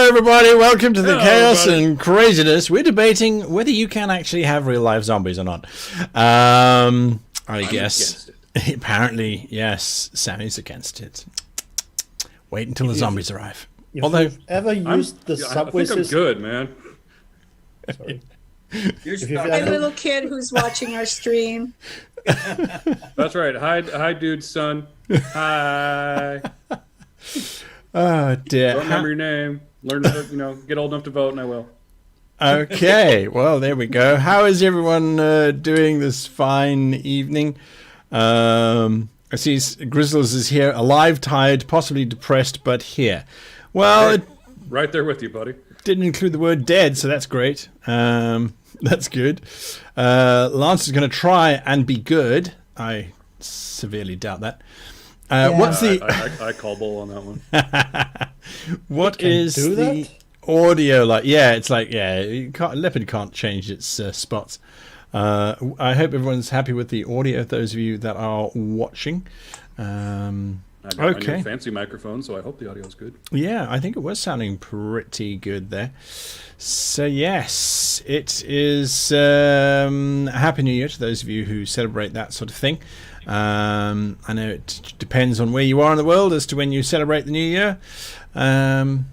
everybody. Welcome to the Hello, chaos everybody. and craziness. We're debating whether you can actually have real life zombies or not. I guess. Apparently, yes, Sammy's against it. Wait until the zombies arrive. If Although you've ever used the subway I think I'm system, good, man. sorry. You're If you've stuck. ever- My little kid who's watching our stream. That's right. Hi, dude, son. Hi. Oh dear. Don't remember your name. Learn to, get old enough to vote, and I will. Okay, well, there we go. How is everyone doing this fine evening? I see Grizzles is here, alive, tired, possibly depressed, but here. Well, it Right there with you, buddy. didn't include the word dead, so that's great. That's good. Lance is going to try and be good. I severely doubt that. What's the... I call bull on that one. What is do the that? audio like? Yeah, it's like, Leopard can't change its spots. I hope everyone's happy with the audio, those of you that are watching. I got my new fancy microphone, so I hope the audio is good. Yeah, I think it was sounding pretty good there. So yes, it is Happy New Year to those of you who celebrate that sort of thing. I know it depends on where you are in the world as to when you celebrate the New Year. And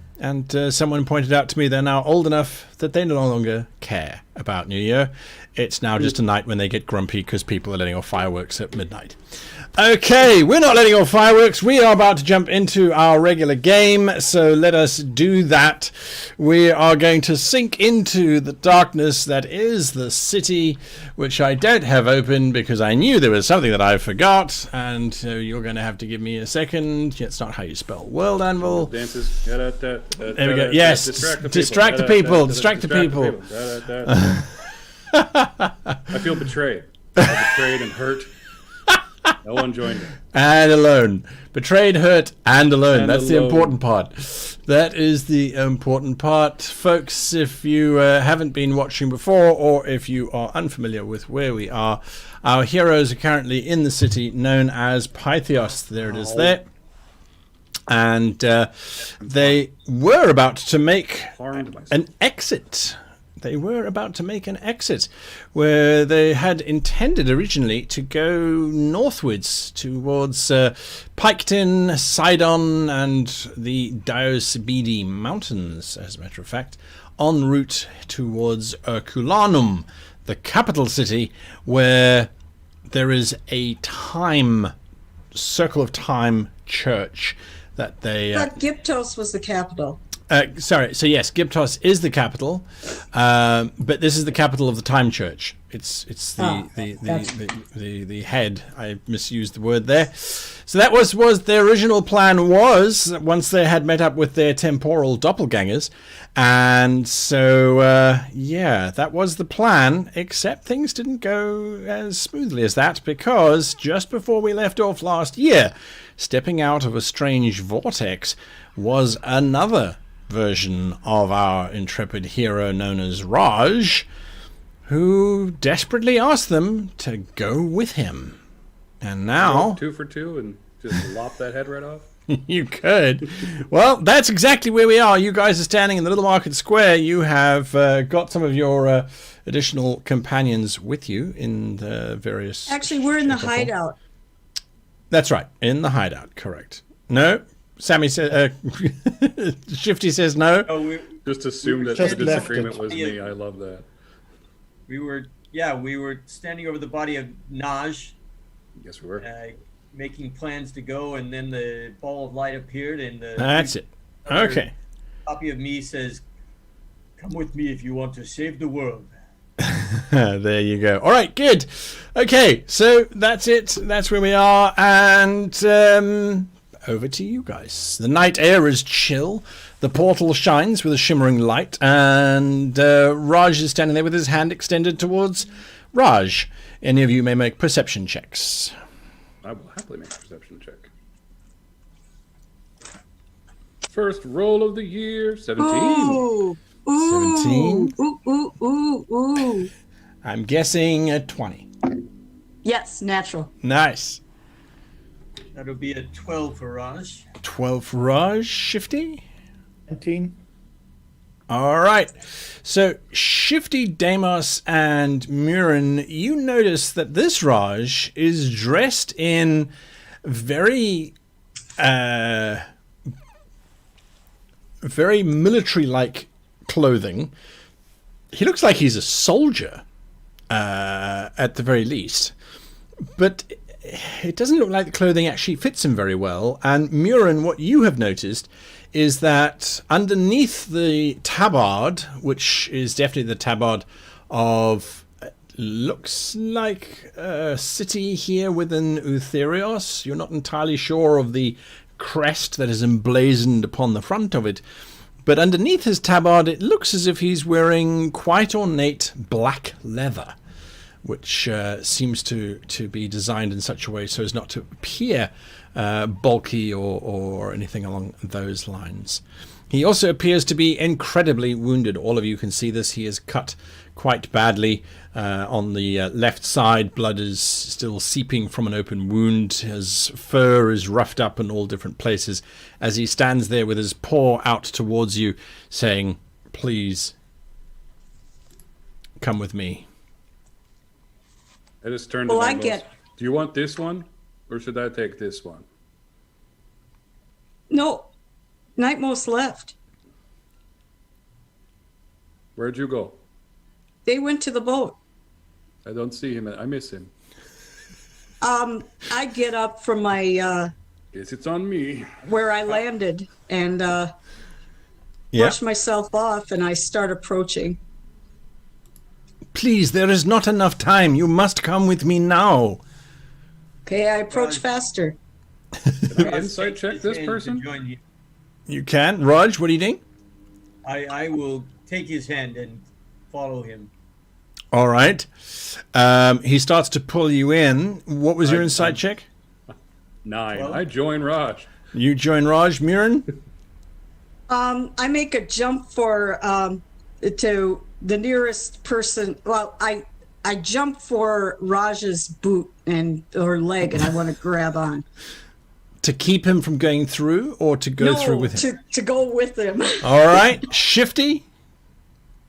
someone pointed out to me they're now old enough that they no longer care about New Year. It's now just a night when they get grumpy because people are letting off fireworks at midnight. Okay, we're not letting off fireworks. We are about to jump into our regular game, so let us do that. We are going to sink into the darkness that is the city, which I don't have open because I knew there was something that I forgot, and so you're going to have to give me a second. It's not how you spell world anvil. Dances. There we go. Yes, distract the people. Distract the people. I feel betrayed. I'm betrayed and hurt. No one joined me. And alone. Betrayed, hurt, and alone. And That's the alone. important part. That is the important part. Folks, if you haven't been watching before, or if you are unfamiliar with where we are, our heroes are currently in the city known as Pythios. There it is there. And they were about to make an exit. They were about to make an exit where they had intended originally to go northwards towards Piketon, Sidon, and the Diosebidi Mountains, as a matter of fact, en route towards Herculanum, the capital city, where there is a circle of time church that they... But Gyptos was the capital. Sorry, so yes, Gyptos is the capital, but this is the capital of the Time Church. It's the head. I misused the word there. So that was their original plan was once they had met up with their temporal doppelgangers, and so that was the plan. Except things didn't go as smoothly as that because just before we left off last year, stepping out of a strange vortex was another version of our intrepid hero known as Raj, who desperately asked them to go with him. And now... 2 for 2 and just lop that head right off? You could. Well, that's exactly where we are. You guys are standing in the Little Market Square. You have got some of your additional companions with you in the various... Actually, we're in the hideout. That's right, in the hideout, correct. No? Sammy says, Shifty says no. Oh, we Just assume that Just the left disagreement it. was me. I love that. were standing over the body of Naj, Yes, we were. making plans to go, and then the ball of light appeared, and the That's it. Okay. copy of me says, "Come with me if you want to save the world." There you go. All right, good. Okay, so that's it. That's where we are. And over to you guys. The night air is chill. The portal shines with a shimmering light. And Raj is standing there with his hand extended towards Raj. Any of you may make perception checks. I will happily make a perception check. First roll of the year, 17. Ooh, ooh, 17. ooh, ooh, ooh, ooh. I'm guessing a 20. Yes, natural. Nice. That'll be a 12 for Raj. 12 for Raj. Shifty? 19. All right. So, Shifty, Deimos, and Murin, you notice that this Raj is dressed in very military-like clothing. He looks like he's a soldier, at the very least. But it doesn't look like the clothing actually fits him very well. And Murin, what you have noticed is that underneath the tabard, which is definitely the tabard of, looks like a city here within Utherios. You're not entirely sure of the crest that is emblazoned upon the front of it. But underneath his tabard, it looks as if he's wearing quite ornate black leather, which seems to be designed in such a way so as not to appear bulky or anything along those lines. He also appears to be incredibly wounded. All of you can see this. He is cut quite badly on the left side. Blood is still seeping from an open wound. His fur is roughed up in all different places as he stands there with his paw out towards you, saying, "Please, come with me." I just turned to Well, Nightmost. Do you want this one, or should I take this one? No, Nightmost left. Where'd you go? They went to the boat. I don't see him. I miss him. I get up from my Guess it's on me. where I landed and Yeah. brush myself off, and I start approaching. "Please, there is not enough time. You must come with me now." Okay, I approach faster. Can I insight check this person? You can. Raj, what are you doing? I will take his hand and follow him. All right. He starts to pull you in. What was your insight check? 9. Well- I join Raj. You join Raj. Murin? I make a jump for to the nearest person. Well, I jump for Raj's boot or leg, and I want to grab on. To keep him from going through or to go through with him? to go with him. All right. Shifty?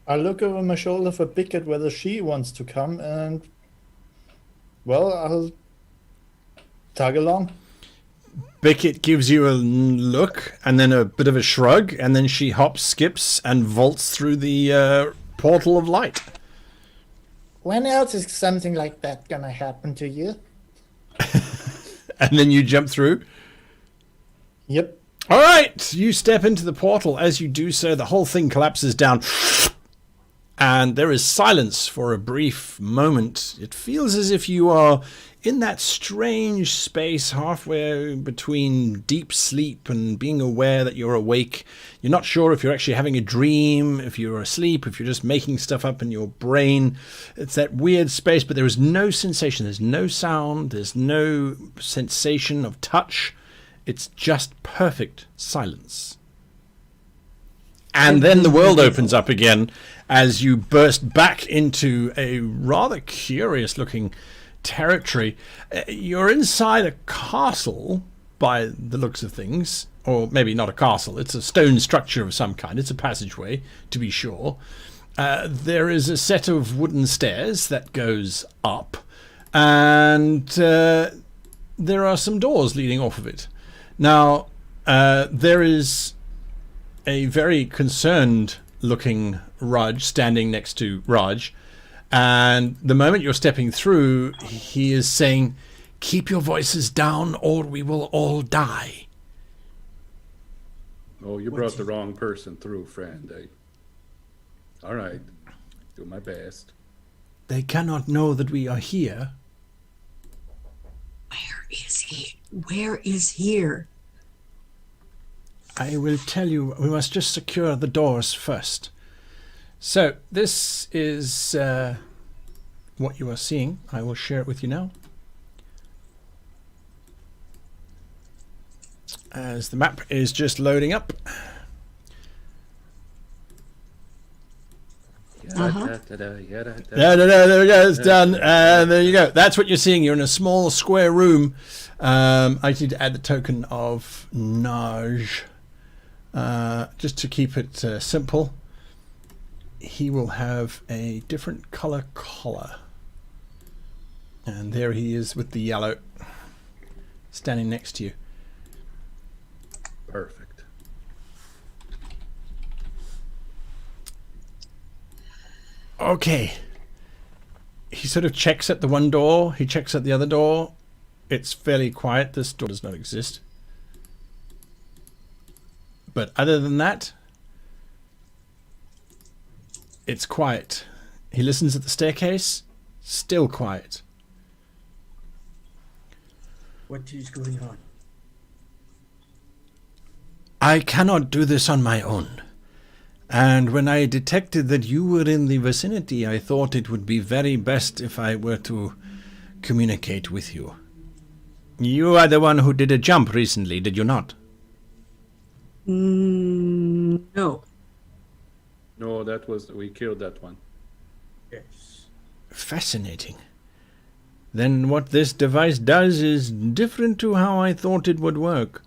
I look over my shoulder for Bickett whether she wants to come, and well, I'll tag along. Bickett gives you a look and then a bit of a shrug, and then she hops, skips, and vaults through the portal of light. When else is something like that gonna happen to you? And then you jump through. Yep. All right. You step into the portal. As you do so, the whole thing collapses down. And there is silence for a brief moment. It feels as if you are in that strange space halfway between deep sleep and being aware that you're awake. You're not sure if you're actually having a dream, if you're asleep, if you're just making stuff up in your brain. It's that weird space, but there is no sensation. There's no sound. There's no sensation of touch. It's just perfect silence. And then the world opens up again as you burst back into a rather curious looking territory. You're inside a castle by the looks of things, or maybe not a castle. It's a stone structure of some kind. It's a passageway, to be sure. There is a set of wooden stairs that goes up, and there are some doors leading off of it. Now, there is a very concerned looking Raj standing next to Raj, and the moment you're stepping through, he is saying, "Keep your voices down or we will all die." Oh, you brought the wrong person through, friend. All right. Do my best. "They cannot know that we are here." Where is he? Where is here? "I will tell you, we must just secure the doors first." So this is what you are seeing. I will share it with you now. As the map is just loading up. There we go, it's done. There you go. That's what you're seeing. You're in a small square room. I need to add the token of Naj. Just to keep it simple. he will have a different color collar. And there he is with the yellow, standing next to you. Perfect. Okay. He sort of checks at the one door. He checks at the other door. It's fairly quiet. This door does not exist. But other than that, it's quiet. He listens at the staircase. Still quiet. What is going on? I cannot do this on my own. And when I detected that you were in the vicinity, I thought it would be very best if I were to communicate with you. You are the one who did a jump recently, did you not? No. No, we killed that one. Yes. Fascinating. Then what this device does is different to how I thought it would work.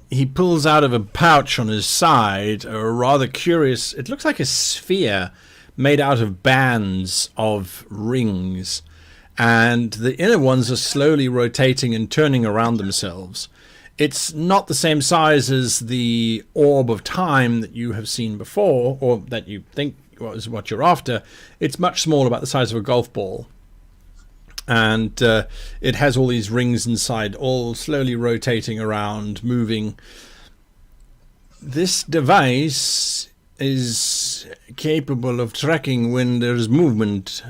He pulls out of a pouch on his side a rather curious, it looks like a sphere made out of bands of rings, and the inner ones are slowly rotating and turning around themselves. It's not the same size as the orb of time that you have seen before, or that you think was what you're after. It's much smaller, about the size of a golf ball. And it has all these rings inside, all slowly rotating around, moving. This device is capable of tracking when there's movement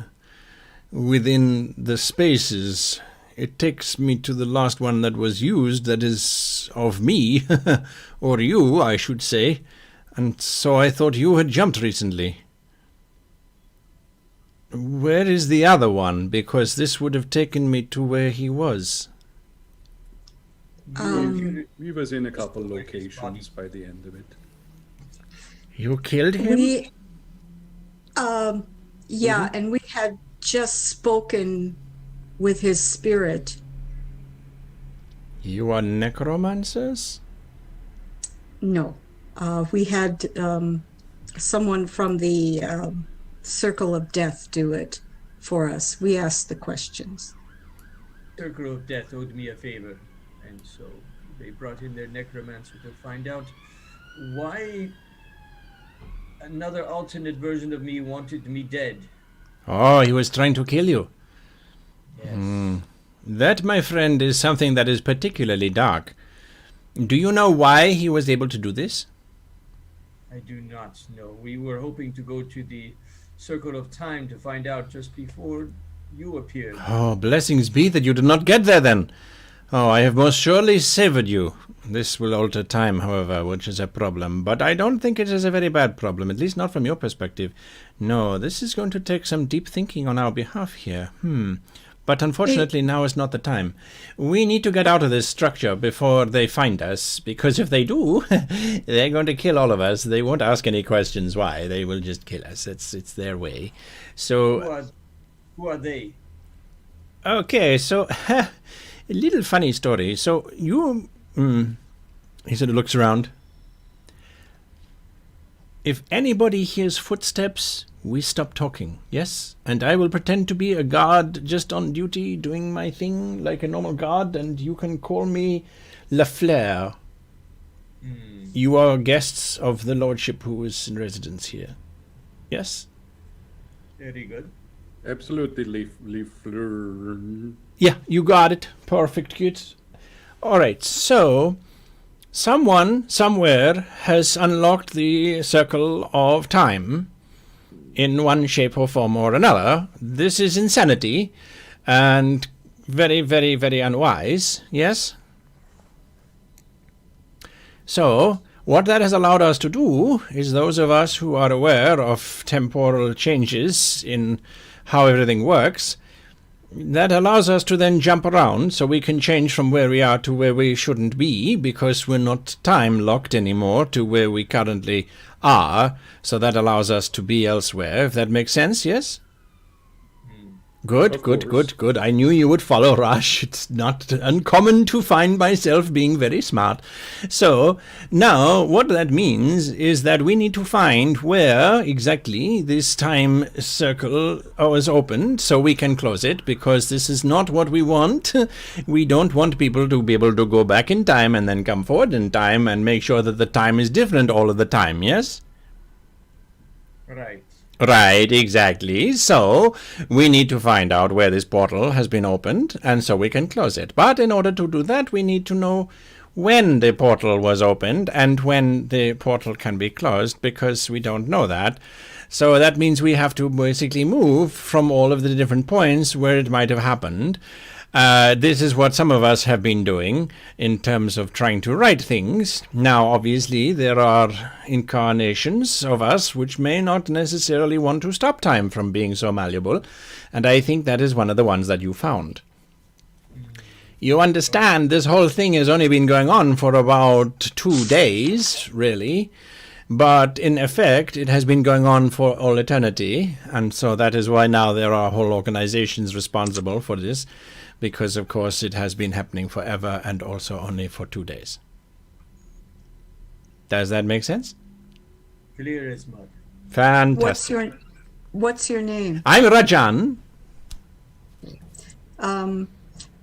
within the spaces. It takes me to the last one that was used, that is of me, or you, I should say. And so I thought you had jumped recently. Where is the other one? Because this would have taken me to where he was. We was in a couple locations by the end of it. You killed him? Yeah, and we had just spoken with his spirit. You are necromancers? No. We had someone from the Circle of Death do it for us. We asked the questions. Circle of Death owed me a favor, and so they brought in their necromancer to find out why another alternate version of me wanted me dead. Oh, he was trying to kill you. Yes. That, my friend, is something that is particularly dark. Do you know why he was able to do this? I do not know. We were hoping to go to the Circle of Time to find out just before you appeared. Oh, blessings be that you did not get there then. Oh, I have most surely savored you. This will alter time, however, which is a problem. But I don't think it is a very bad problem, at least not from your perspective. No, this is going to take some deep thinking on our behalf here. But unfortunately, now is not the time. We need to get out of this structure before they find us, because if they do, they're going to kill all of us. They won't ask any questions why. They will just kill us. It's their way. So, Who are they? okay, so a little funny story. So you, he sort of looks around. If anybody hears footsteps, we stop talking, yes? And I will pretend to be a guard just on duty, doing my thing like a normal guard, and you can call me Lafleur. You are guests of the lordship who is in residence here. Yes? Very good. Absolutely, leaf. Yeah, you got it. Perfect, good. Alright, so someone, somewhere, has unlocked the Circle of Time in one shape or form or another. This is insanity, and very, very, very unwise, yes? So, what that has allowed us to do is those of us who are aware of temporal changes in how everything works, that allows us to then jump around, so we can change from where we are to where we shouldn't be, because we're not time locked anymore to where we currently are. So that allows us to be elsewhere, if that makes sense, yes? Good, Of good, course. good, good. I knew you would follow, Rush. It's not uncommon to find myself being very smart. So, now, what that means is that we need to find where exactly this time circle was opened so we can close it, because this is not what we want. We don't want people to be able to go back in time and then come forward in time and make sure that the time is different all of the time, yes? Right. Right, exactly. So we need to find out where this portal has been opened, and so we can close it. But in order to do that, we need to know when the portal was opened and when the portal can be closed, because we don't know that. So that means we have to basically move from all of the different points where it might have happened. This is what some of us have been doing in terms of trying to write things. Now, obviously, there are incarnations of us which may not necessarily want to stop time from being so malleable, and I think that is one of the ones that you found. You understand, this whole thing has only been going on for about 2 days, really. But in effect, it has been going on for all eternity, and so that is why now there are whole organizations responsible for this, because of course it has been happening forever and also only for 2 days. Does that make sense? Clear as mud. Fantastic. What's your name? I'm Rajan.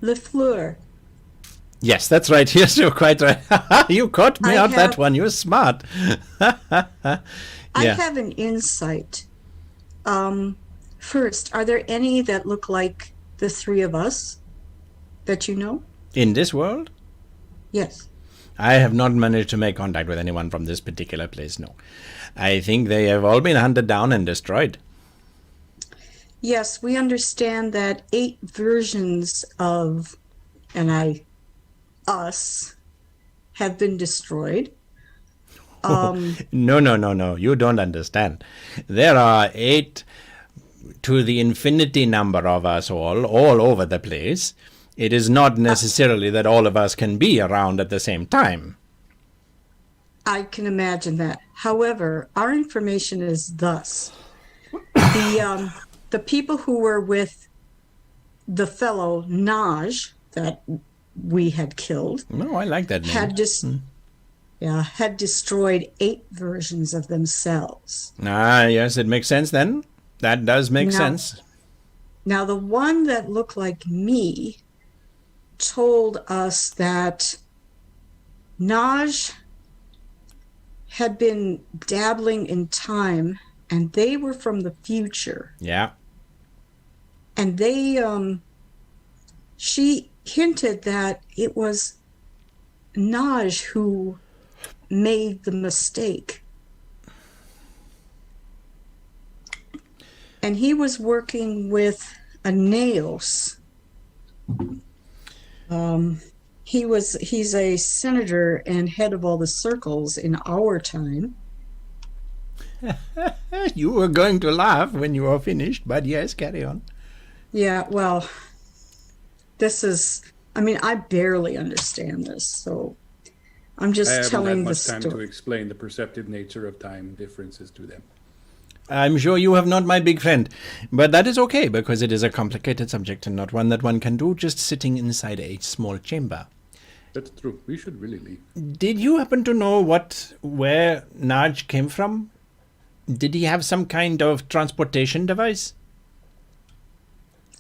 Lefleur. Yes, that's right. Yes, you're quite right. You caught me I out that have- one. You're smart. I Yeah. have an insight. First, are there any that look like the three of us that you know? In this world, Yes. I have not managed to make contact with anyone from this particular place, no. I think they have all been hunted down and destroyed. Yes, we understand that 8 versions of us have been destroyed. No. You don't understand. There are 8 to the infinity number of us all over the place. It is not necessarily that all of us can be around at the same time. I can imagine that. However, our information is thus. The people who were with the fellow Naj that we had killed No, I like that name. had destroyed 8 versions of themselves. Ah, yes, it makes sense then. That does make No. sense. Now, the one that looked like me told us that Naj had been dabbling in time, and they were from the future. Yeah. And she hinted that it was Naj who made the mistake. And he was working with a Naos. He's a senator and head of all the circles in our time. You were going to laugh when you were finished, but yes, carry on. Yeah, well, I barely understand this, so I'm I just haven't had telling the much time to story. explain the perceptive nature of time differences to them. I'm sure you have not, my big friend, but that is okay because it is a complicated subject and not one that one can do just sitting inside a small chamber. That's true. We should really leave. Did you happen to know where Naj came from? Did he have some kind of transportation device?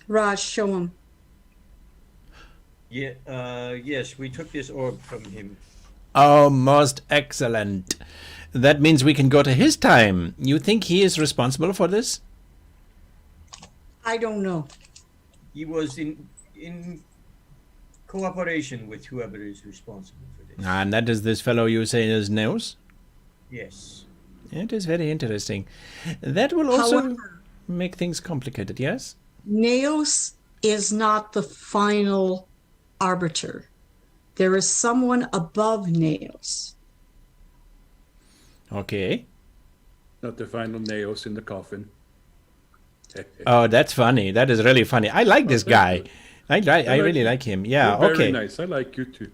Raj, show him. Yeah. Yes, we took this orb from him. Oh, most excellent. That means we can go to his time. You think he is responsible for this? I don't know. He was in cooperation with whoever is responsible for this. And that is this fellow you say is Neos? Yes. It is very interesting. That will also However, make things complicated, yes? Naos is not the final arbiter. There is someone above Naos. Okay. Not the final nails in the coffin. Oh, that's funny. That is really funny. I like this guy. I really like him. Yeah, You're okay. Very nice. I like you too.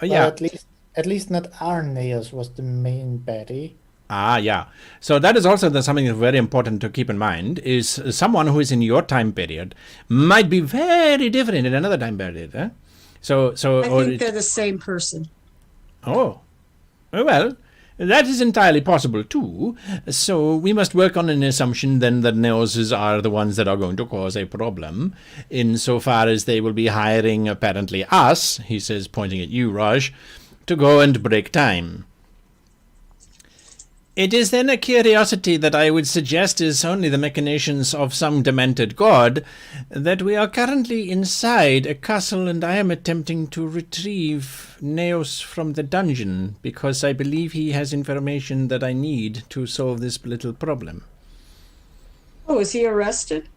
Oh, yeah. Well, at least not Arneas was the main baddie. Ah, yeah. So that is also something very important to keep in mind, is someone who is in your time period might be very different in another time period. Eh? So, I think they're the same person. Oh, well, that is entirely possible too. So we must work on an assumption then that Neoses are the ones that are going to cause a problem, insofar as they will be hiring apparently us, he says, pointing at you, Raj, to go and break time. It is then a curiosity that I would suggest is only the machinations of some demented god, that we are currently inside a castle and I am attempting to retrieve Neos from the dungeon, because I believe he has information that I need to solve this little problem. Oh, is he arrested?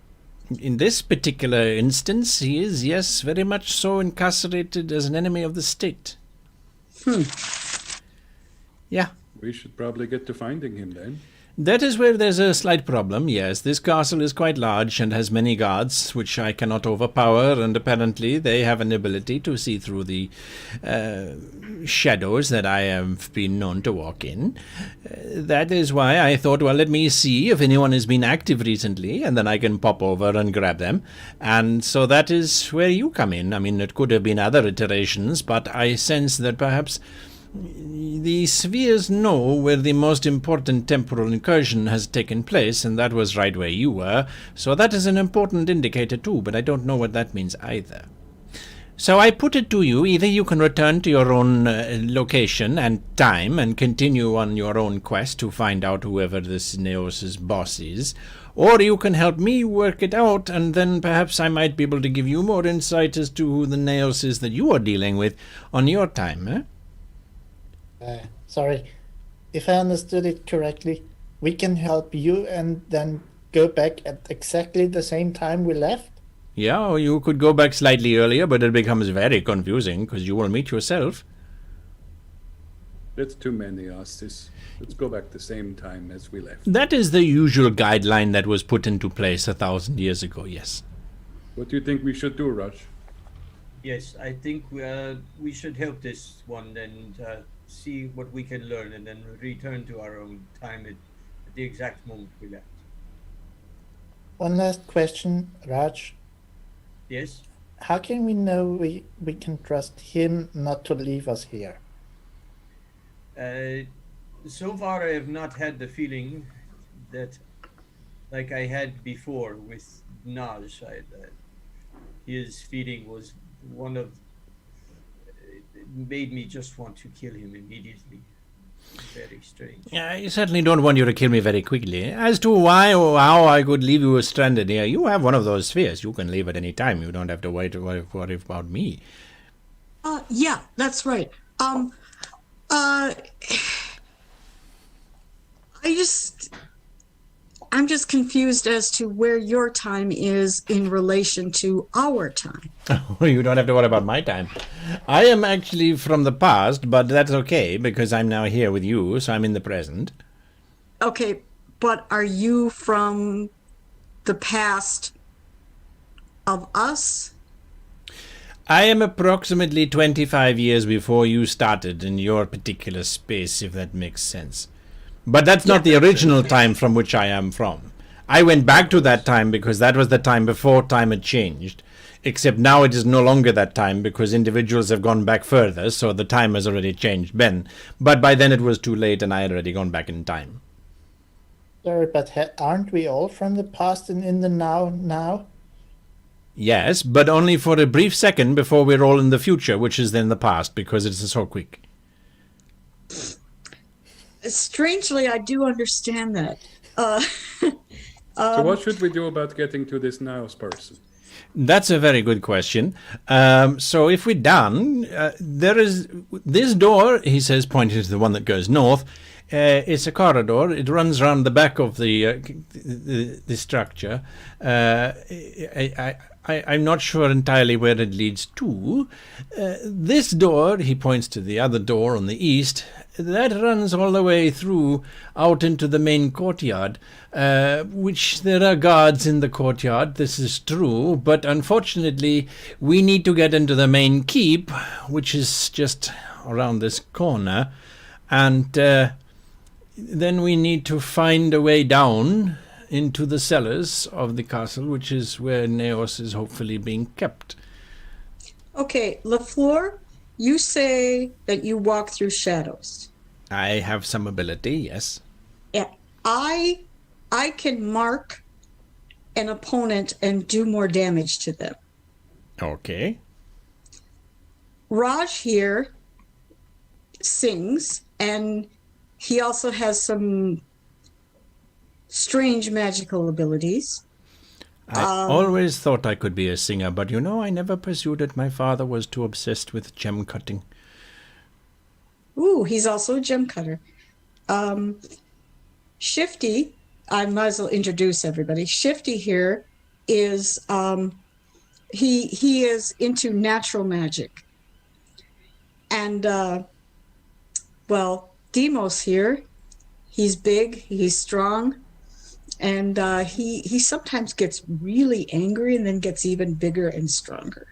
In this particular instance, he is, yes, very much so, incarcerated as an enemy of the state. Yeah. We should probably get to finding him then. That is where there's a slight problem, yes. This castle is quite large and has many guards, which I cannot overpower, and apparently they have an ability to see through the shadows that I have been known to walk in. That is why I thought, well, let me see if anyone has been active recently, and then I can pop over and grab them. And so that is where you come in. I mean, it could have been other iterations, but I sense that perhaps the spheres know where the most important temporal incursion has taken place, and that was right where you were, so that is an important indicator too, but I don't know what that means either. So I put it to you, either you can return to your own location and time and continue on your own quest to find out whoever this Neos' boss is, or you can help me work it out, and then perhaps I might be able to give you more insight as to who the Neos is that you are dealing with on your time, eh? Sorry, if I understood it correctly, we can help you and then go back at exactly the same time we left? Yeah, or you could go back slightly earlier, but it becomes very confusing because you will meet yourself. That's too many asses. Let's go back the same time as we left. That is the usual guideline that was put into place 1,000 years ago, yes. What do you think we should do, Raj? Yes, I think we should help this one and see what we can learn, and then return to our own time at the exact moment we left. One last question, Raj. Yes? How can we know we can trust him not to leave us here? So far I have not had the feeling that, like I had before with Naj, his feeling was one of, it made me just want to kill him immediately. Very strange. I certainly don't want you to kill me very quickly. As to why or how I could leave you stranded here, you have one of those spheres. You can leave at any time. You don't have to worry about me. Yeah, that's right. I'm just confused as to where your time is in relation to our time. You don't have to worry about my time. I am actually from the past, but that's okay because I'm now here with you, so I'm in the present. Okay, but are you from the past of us? I am approximately 25 years before you started in your particular space, if that makes sense. But that's not the original time from which I am from. I went back to that time because that was the time before time had changed. Except now it is no longer that time because individuals have gone back further, so the time has already changed then. But by then it was too late and I had already gone back in time. Sorry, but aren't we all from the past and in the now? Yes, but only for a brief second before we're all in the future, which is then the past, because it's so quick. Strangely, I do understand that. So what should we do about getting to this Niles person? That's a very good question. So if we're done, there is this door, he says, pointing to the one that goes north. It's a corridor. It runs around the back of the structure. I'm not sure entirely where it leads to. This door, he points to the other door on the east, that runs all the way through out into the main courtyard, which there are guards in the courtyard, this is true, but unfortunately we need to get into the main keep, which is just around this corner, and then we need to find a way down into the cellars of the castle, which is where Neos is hopefully being kept. Okay, LaFleur, you say that you walk through shadows. I have some ability, yes. Yeah, I can mark an opponent and do more damage to them. Okay. Raj here sings, and he also has some strange magical abilities. I always thought I could be a singer, but you know, I never pursued it. My father was too obsessed with gem cutting. Ooh, he's also a gem cutter. Shifty, I might as well introduce everybody. Shifty here is he is into natural magic. And well, Demos here, he's big, he's strong, and he sometimes gets really angry and then gets even bigger and stronger.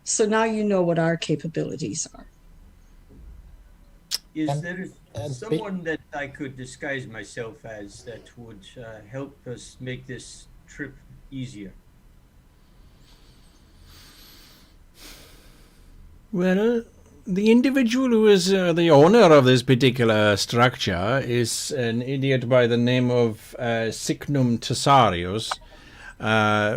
So now you know what our capabilities are. Is there someone that I could disguise myself as that would help us make this trip easier? Well, the individual who is the owner of this particular structure is an idiot by the name of Signum Tessarius,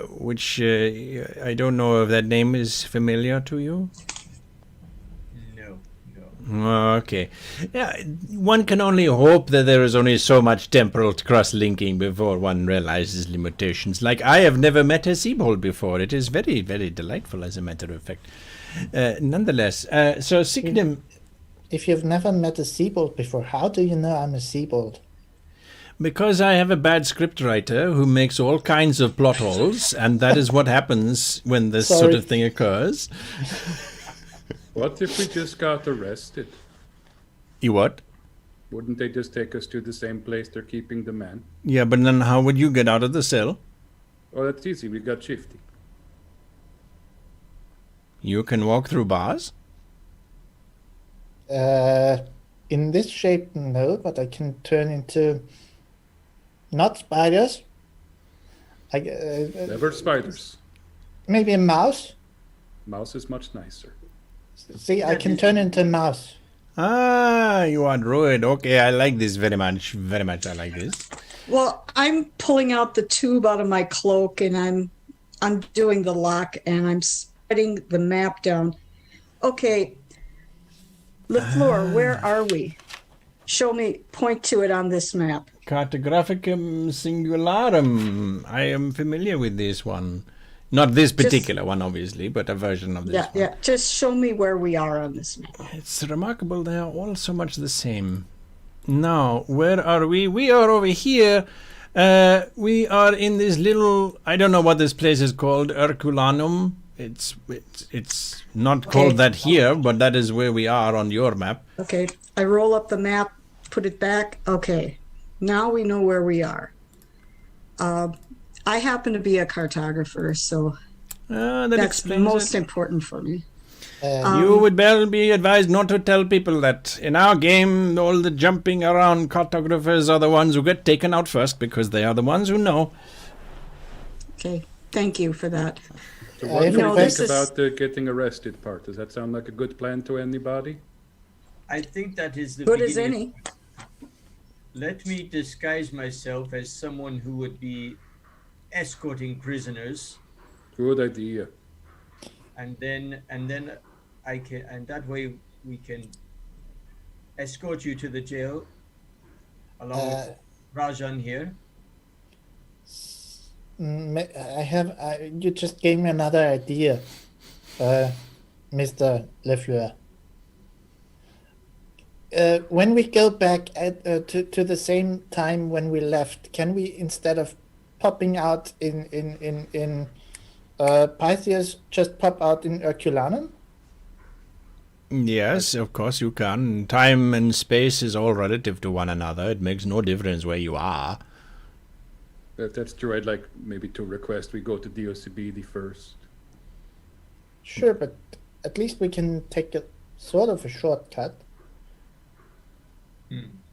which I don't know if that name is familiar to you. No. Okay. Yeah, one can only hope that there is only so much temporal cross-linking before one realizes limitations. Like, I have never met a Seabold before. It is very, very delightful, as a matter of fact. Nonetheless, so Signum... If you've never met a Seabold before, how do you know I'm a Seabold? Because I have a bad scriptwriter who makes all kinds of plot holes, and that is what happens when this sort of thing occurs. What if we just got arrested? You what? Wouldn't they just take us to the same place they're keeping the man? Yeah, but then how would you get out of the cell? Oh, that's easy. We got Shifty. You can walk through bars? In this shape, no, but I can turn into not spiders. Never spiders. Maybe a mouse. Mouse is much nicer. See, I can turn into a mouse. Ah, you are druid. Okay, I like this very much. Very much I like this. Well, I'm pulling out the tube out of my cloak, and I'm doing the lock, and I'm spreading the map down. Okay, LaFleur, where are we? Show me, point to it on this map. Cartographicum Singularum. I am familiar with this one. Not this particular one, obviously, but a version of this one. Yeah, just show me where we are on this map. It's remarkable they are all so much the same. Now, where are we? We are over here. We are in this little, I don't know what this place is called, Herculanum. It's not called that here, but that is where we are on your map. Okay, I roll up the map, put it back. Okay, now we know where we are. I happen to be a cartographer, so that's most important for me. You would well be advised not to tell people that. In our game, all the jumping around cartographers are the ones who get taken out first because they are the ones who know. Okay, thank you for that. So what do you think about the getting arrested part? Does that sound like a good plan to anybody? I think that is the Good as beginning. any. Let me disguise myself as someone who would be escorting prisoners, Good idea. and then I can, and that way we can escort you to the jail along with Rajan here. You just gave me another idea, Mr. Lefleur. When we go back to the same time when we left, can we, instead of popping out in Pythias, just pop out in Herculanum? Yes, of course you can. Time and space is all relative to one another. It makes no difference where you are. That's true. I'd like maybe to request we go to DOCBD first. Sure, but at least we can take a sort of a shortcut.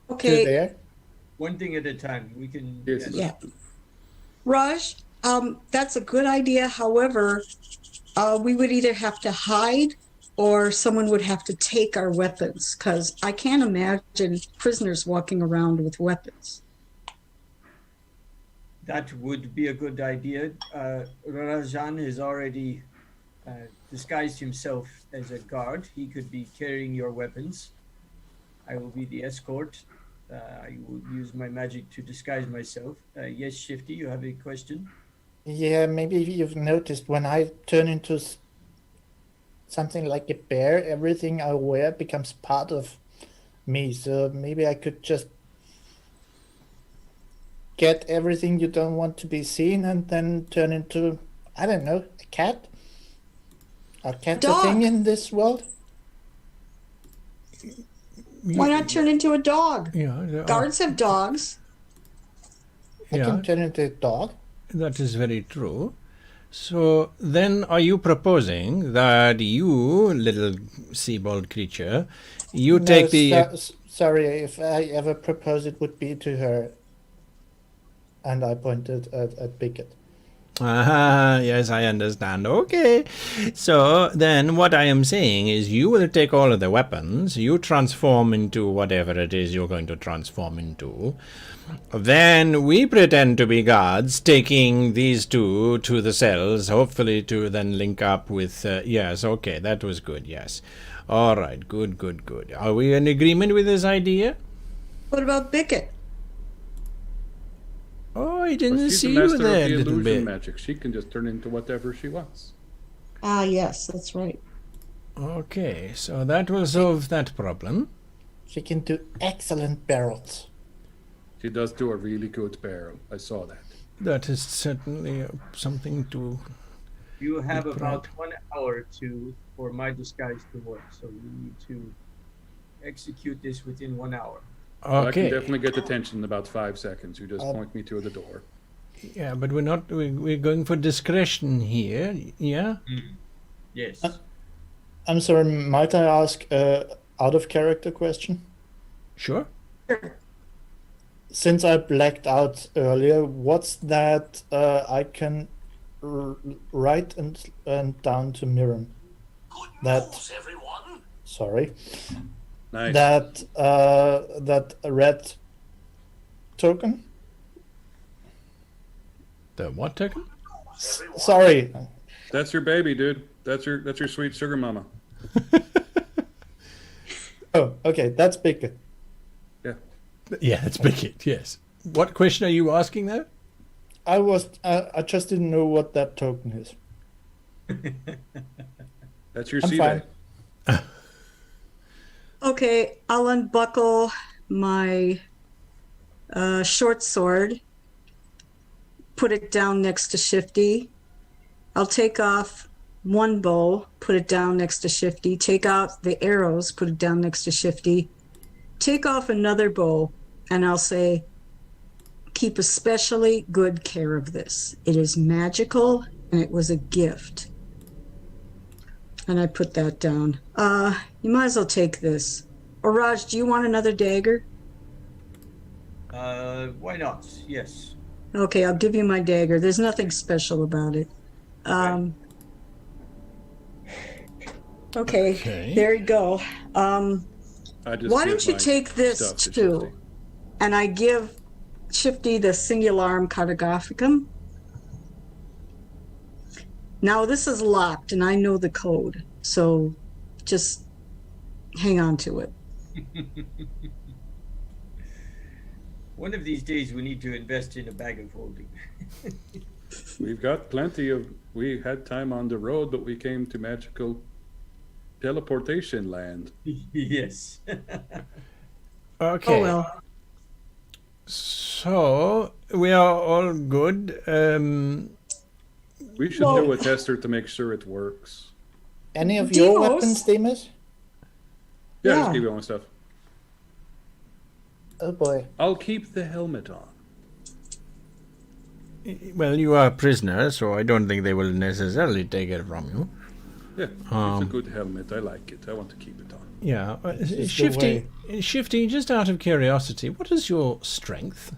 to Okay. there. One thing at a time. We can. Yes. Yeah. Raj, that's a good idea. However, we would either have to hide or someone would have to take our weapons, because I can't imagine prisoners walking around with weapons. That would be a good idea. Rajan has already disguised himself as a guard. He could be carrying your weapons. I will be the escort. I will use my magic to disguise myself. Yes, Shifty, you have a question? Yeah, maybe you've noticed when I turn into something like a bear, everything I wear becomes part of me. So maybe I could just get everything you don't want to be seen and then turn into, I don't know, a cat? Are cats a thing Dog. in this world? Why not turn into a dog? Yeah, Guards have dogs. I yeah, can turn into a dog. that is very true. So then are you proposing that you, little seabold creature, you No, take the... sorry, if I ever propose, it would be to her. And I pointed at Bigot. Ah, yes, I understand. Okay. So then what I am saying is you will take all of the weapons, you transform into whatever it is you're going to transform into. Then we pretend to be guards, taking these two to the cells, hopefully to then link up with... yes, okay, that was good, yes. All right, good, good, good. Are we in agreement with this idea? What about Bicket? Oh, I Well, didn't she's see the you master there, of the little illusion bit. magic. She can just turn into whatever she wants. Ah, yes, that's right. Okay, so that will solve that problem. She can do excellent barrels. She does do a really good barrel. I saw that. That is certainly something to... You have Good about 1 hour for my disguise to work, so you need to execute this within 1 hour. Well, I can Okay. definitely get attention in about 5 seconds. You just point me to the door. Yeah, but we're not. We're going for discretion here. Yeah. Yes. I'm sorry, might I ask out of character question? Sure. Since I blacked out earlier, what's that I can write and down to Mirren? That everyone. sorry, Nice. that red token. The what token? Sorry, That's your baby, dude. That's your sweet sugar mama. oh okay, that's big. Yeah. Yeah, it's Bicket. Yes. What question are you asking though? I just didn't know what that token is. That's your I'm sea fine. babe. Okay, I'll unbuckle my short sword, put it down next to Shifty. I'll take off one bow, put it down next to Shifty. Take out the arrows, put it down next to Shifty. Take off another bow, and I'll say, keep especially good care of this. It is magical, and it was a gift. And I put that down. You might as well take this. Or Raj, do you want another dagger? Why not? Yes. Okay, I'll give you my dagger. There's nothing special about it. Okay, Okay. there you go. I just Why give don't you my take this stuff to too? Shifty. And I give Shifty the Singularum Cartographicum. Now this is locked and I know the code, so just hang on to it. One of these days we need to invest in a bag of holding. We've got plenty of. We had time on the road, but we came to magical teleportation land. Yes. Okay. Oh well. So we are all good. We should do a tester to make sure it works. Any of your Demos? weapons, Demas? Yeah, Yeah. just keep going stuff. Oh boy. I'll keep the helmet on. Well, you are a prisoner, so I don't think they will necessarily take it from you. Yeah, it's a good helmet. I like it. I want to keep it on. Yeah. is the Shifty, just out of curiosity, what is your strength?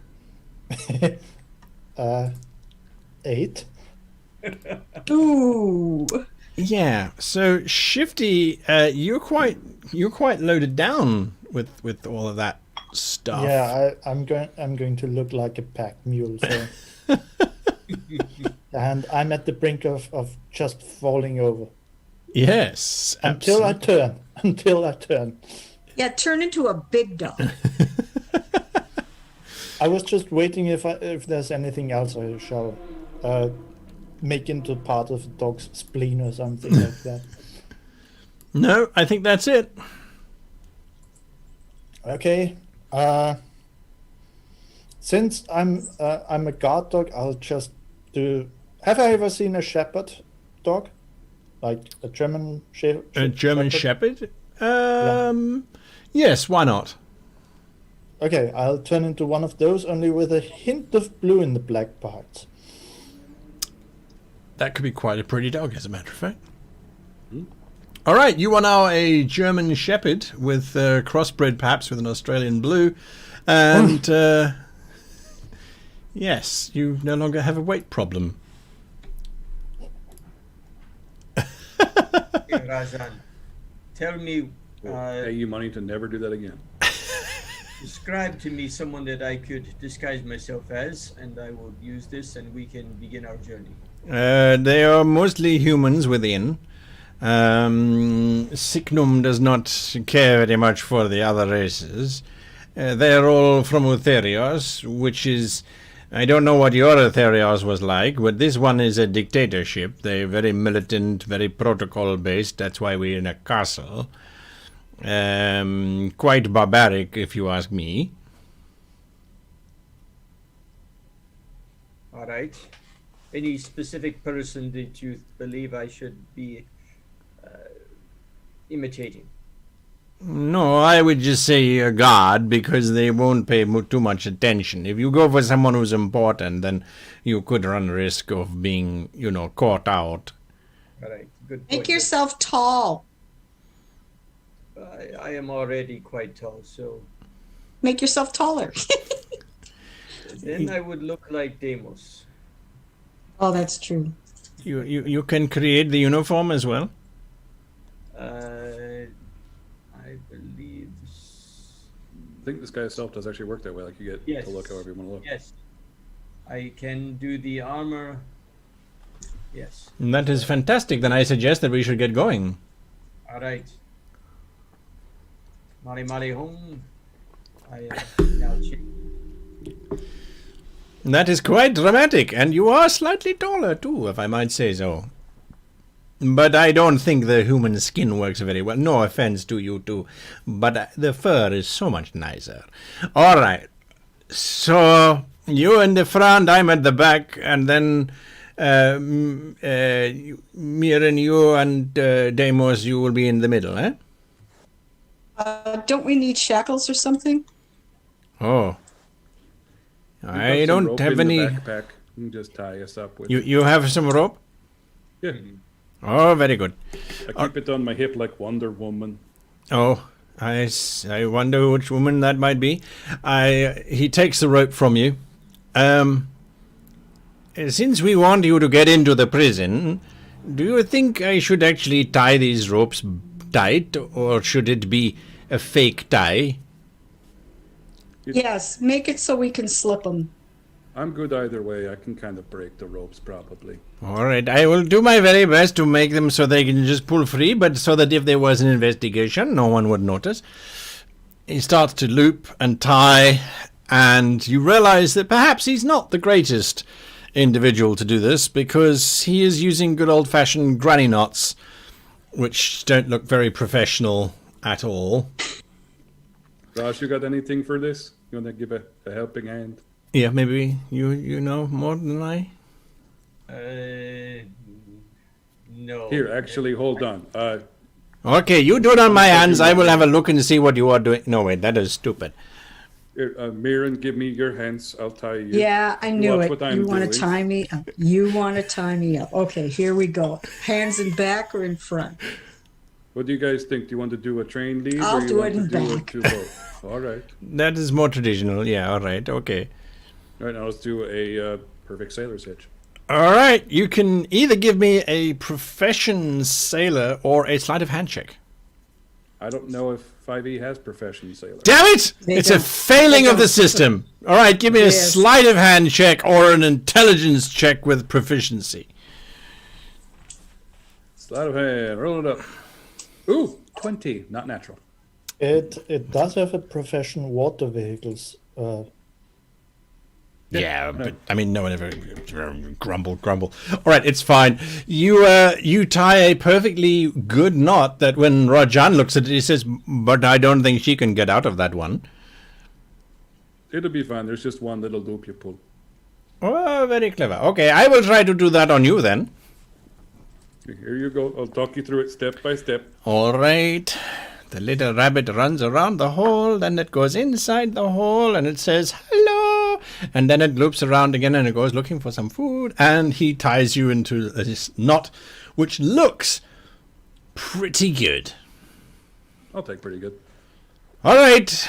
8. Ooh. Yeah. So Shifty, you're quite loaded down with all of that stuff. Yeah, I'm going to look like a pack mule. So, and I'm at the brink of just falling over Yes. until I absolutely. turn. Until I turn. Yeah, turn into a big dog. I was just waiting if there's anything else I shall make into part of a dog's spleen or something like that. No, I think that's it. Okay. Since I'm a guard dog, I'll just do. Have I ever seen a shepherd dog, like a German A German Shepherd? Yes, why not? Okay, I'll turn into one of those, only with a hint of blue in the black parts. That could be quite a pretty dog, as a matter of fact. All right, you are now a German Shepherd with crossbred, perhaps with an Australian Blue, and yes, you no longer have a weight problem. Okay, Rajan, tell me, We'll pay you money to never do that again. describe to me someone that I could disguise myself as, and I will use this, and we can begin our journey. They are mostly humans within. Signum does not care very much for the other races. They are all from Utherios, which is... I don't know what your Utherios was like, but this one is a dictatorship. They're very militant, very protocol-based. That's why we're in a castle. Quite barbaric, if you ask me. All right. Any specific person that you believe I should be imitating? No, I would just say a guard, because they won't pay too much attention. If you go for someone who's important, then you could run risk of being, caught out. All right. Good point. Make yourself tall. I am already quite tall, so Make yourself taller. then I would look like Deimos. Oh, that's true. You can create the uniform as well. I believe. I think this guy itself does actually work that way. Like you get Yes. to look however you want to look. Yes. I can do the armor. Yes. That is fantastic. Then I suggest that we should get going. All right. Mari Mari home. I am now That is quite dramatic, and you are slightly taller too, if I might say so. But I don't think the human skin works very well. No offense to you two, but the fur is so much nicer. All right. So you in the front, I'm at the back, and then Miran, you and Deimos, you will be in the middle, eh? Don't we need shackles or something? Oh. We've got I some don't rope have in the any... backpack. You can just tie us up with. You have some rope? Yeah, Oh, very good. I keep it on my hip like Wonder Woman. Oh, I wonder which woman that might be. He takes the rope from you. Since we want you to get into the prison, do you think I should actually tie these ropes tight, or should it be a fake tie? Yes, make it so we can slip them. I'm good either way. I can kind of break the ropes probably. All right, I will do my very best to make them so they can just pull free, but so that if there was an investigation, no one would notice. He starts to loop and tie, and you realize that perhaps he's not the greatest individual to do this, because he is using good old-fashioned granny knots, which don't look very professional at all. Raj, you got anything for this? You want to give a helping hand? Yeah, maybe you know more than I? No. Here, actually, hold on. Okay, you do it on my hands. I will have a look and see what you are doing. No, wait, that is stupid. Here, Mirren, give me your hands. I'll tie you. Yeah, I knew Watch it. what I'm You want doing. to tie me up. You want to tie me up. Okay, here we go. Hands in back or in front? What do you guys think? Do you want to do a train lead I'll or you do want it in to do back. it to both? All right. That is more traditional. Yeah, all right, okay. All right, now let's do a perfect sailor's hitch. All right, you can either give me a profession sailor or a sleight of hand check. I don't know if 5e has profession sailor. Damn it! They It's a don't. failing They of the don't. system. All right, give me a Yes. sleight of hand check or an intelligence check with proficiency. Sleight of hand, roll it up. Ooh, 20, not natural. It does have a profession water vehicles. Yeah, but I mean, no one ever grumble. All right, it's fine. You tie a perfectly good knot that when Rajan looks at it, he says, "But I don't think she can get out of that one." It'll be fine. There's just one little loop you pull. Oh, very clever. Okay, I will try to do that on you then. Here you go. I'll talk you through it step by step. All right. The little rabbit runs around the hole, then it goes inside the hole, and it says, hello! And then it loops around again, and it goes looking for some food, and he ties you into this knot, which looks pretty good. I'll take pretty good. All right.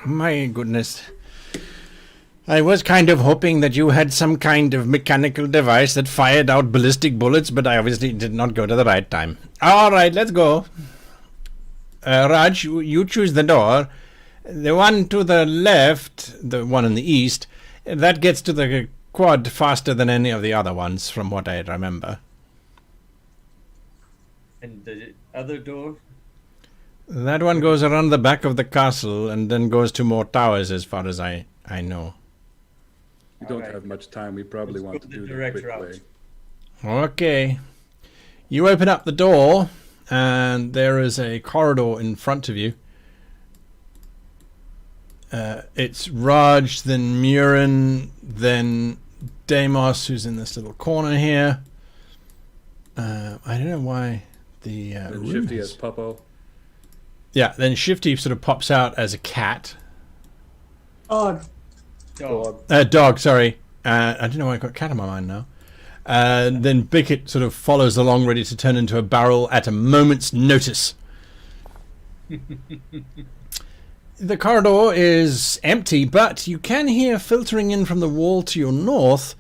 My goodness. I was kind of hoping that you had some kind of mechanical device that fired out ballistic bullets, but I obviously did not go to the right time. All right, let's go. Raj, you choose the door. The one to the left, the one in the east, that gets to the quad faster than any of the other ones, from what I remember. And the other door? That one goes around the back of the castle and then goes to more towers, as far as I know. We don't Alright. have much time. We probably Let's want go to the do the direct quick route. way. Okay. You open up the door, and there is a corridor in front of you. It's Raj, then Murin, then Deimos, who's in this little corner here. I don't know why the And room Shifty is- as Puppo. Yeah, then Shifty sort of pops out as a cat. Oh, Dog. Dog, sorry. I don't know why I got cat in my mind now. Then Bickett sort of follows along, ready to turn into a barrel at a moment's notice. The corridor is empty, but you can hear filtering in from the wall to your north.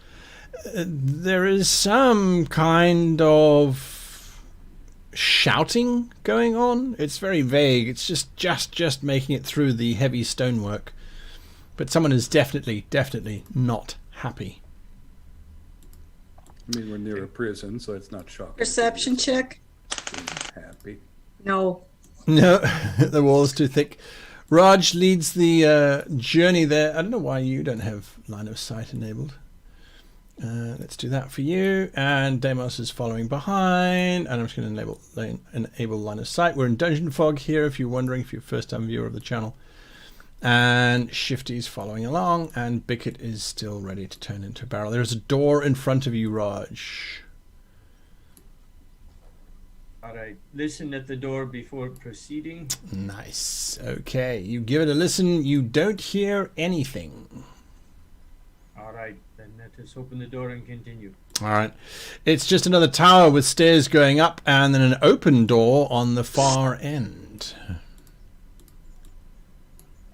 There is some kind of shouting going on. It's very vague. It's just making it through the heavy stonework. But someone is definitely not happy. I mean, we're near a prison, so it's not shocking. perception check? Happy. No. No, the wall's too thick. Raj leads the journey there. I don't know why you don't have line of sight enabled. Let's do that for you. And Deimos is following behind. And I'm just going to enable line of sight. We're in Dungeon Fog here, if you're wondering, if you're a first-time viewer of the channel. And Shifty's following along. And Bickett is still ready to turn into a barrel. There's a door in front of you, Raj. All right. Listen at the door before proceeding. Nice. Okay, you give it a listen. You don't hear anything. All right. Then let us open the door and continue. All right. It's just another tower with stairs going up and then an open door on the far end.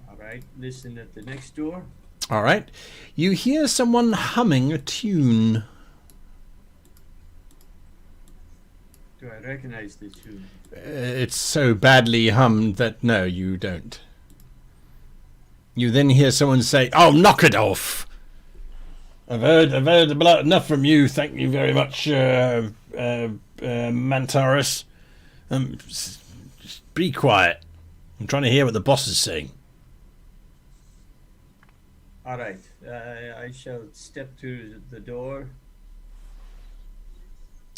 All right. Listen at the next door. All right. You hear someone humming a tune. Do I recognize this tune? It's so badly hummed that no, you don't. You then hear someone say, "Oh, knock it off! I've heard about enough from you. Thank you very much, Mantaris. Just be quiet. I'm trying to hear what the boss is saying." All right. I shall step to the door.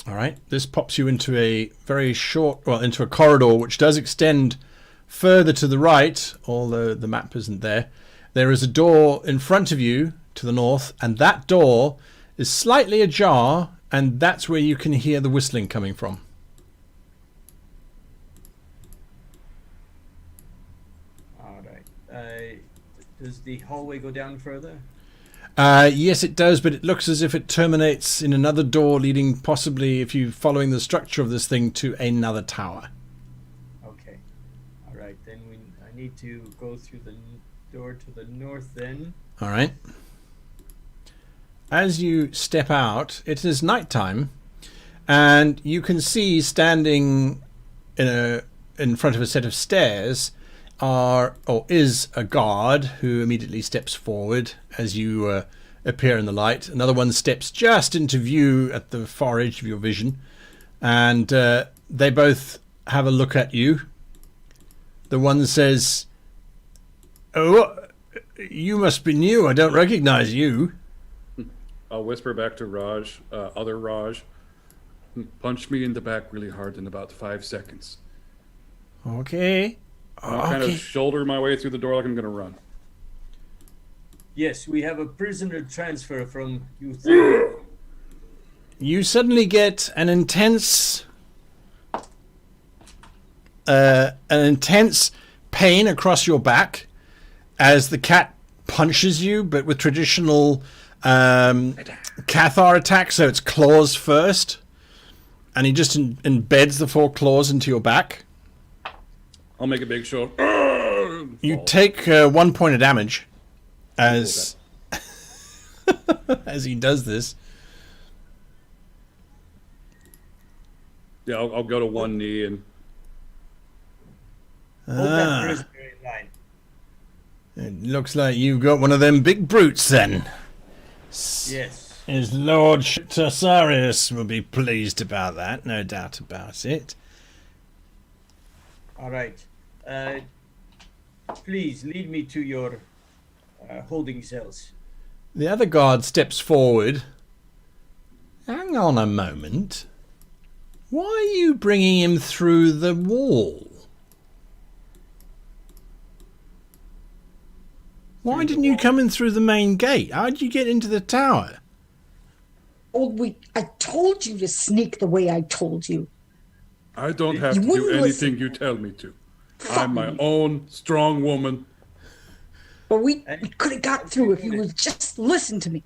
All right. This pops you into a very short, well, into a corridor which does extend further to the right, although the map isn't there. There is a door in front of you to the north, and that door is slightly ajar, and that's where you can hear the whistling coming from. All right. Does the hallway go down further? Yes, it does, but it looks as if it terminates in another door leading, possibly, if you're following the structure of this thing, to another tower. Okay. All right. Then I need to go through the door to the north. Then. All right. As you step out, it is nighttime, and you can see standing in front of a set of stairs is a guard who immediately steps forward as you appear in the light. Another one steps just into view at the far edge of your vision, and they both have a look at you. The one says, "Oh, you must be new. I don't recognize you." I'll whisper back to Raj, other Raj. Punch me in the back really hard in about 5 seconds. Okay. I'll kind of shoulder my way through the door like I'm going to run. Yes, we have a prisoner transfer from you. You suddenly get an intense pain across your back as the cat punches you, but with traditional Cathar attack, so it's claws first, and he just embeds the 4 claws into your back. I'll make a big show. You take 1 point of damage as as he does this. Yeah, I'll go to one knee and Hold that prisoner in line. It looks like you've got one of them big brutes then. Yes. His Lordship Tassarius will be pleased about that, no doubt about it. All right. Please lead me to your holding cells. The other guard steps forward. Hang on a moment. Why are you bringing him through the wall? Why didn't you come in through the main gate? How did you get into the tower? I told you to sneak the way I told you. I don't have You to do wouldn't anything listen. you tell me to. I'm my own strong woman. But we could have got through if you would just listen to me.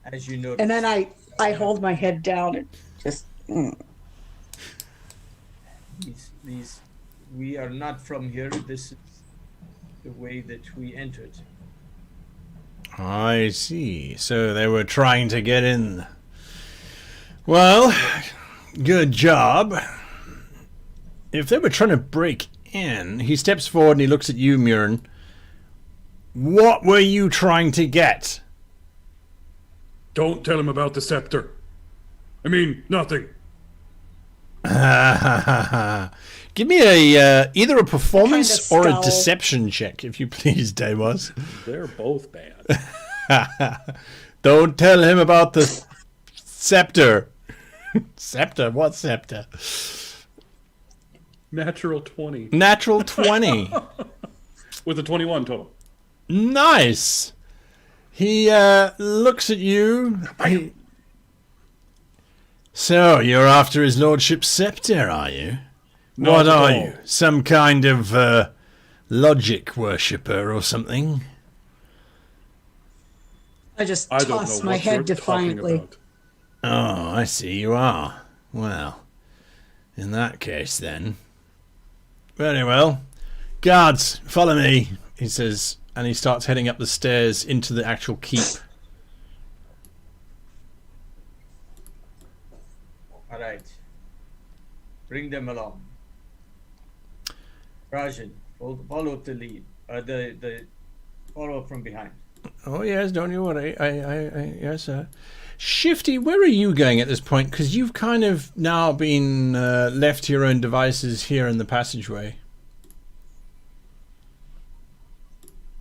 As you noticed. And then I hold my head down and just. These, we are not from here. This is the way that we entered. I see. So they were trying to get in. Well, good job. If they were trying to break in, he steps forward and he looks at you, Murin. What were you trying to get? Don't tell him about the scepter. I mean, nothing. Give me a either a performance Kind of or a scowl. deception check, if you please, Dewas. They're both bad. Don't tell him about the scepter. Scepter? What scepter? Natural 20 Natural 20. with a 21 total. Nice. He looks at you. So, you're after his lordship's scepter, are you? Not What at are all. you? Some kind of logic worshipper or something? I just I don't know toss my what head you're talking defiantly. about. Oh, I see you are. Well, in that case then. Very well. Guards, follow me, he says, and he starts heading up the stairs into the actual keep. All right. Bring them along. Rajan, follow up the lead. The follow up from behind. Oh yes, don't you worry. I yes, sir. Shifty, where are you going at this point? Because you've kind of now been left to your own devices here in the passageway.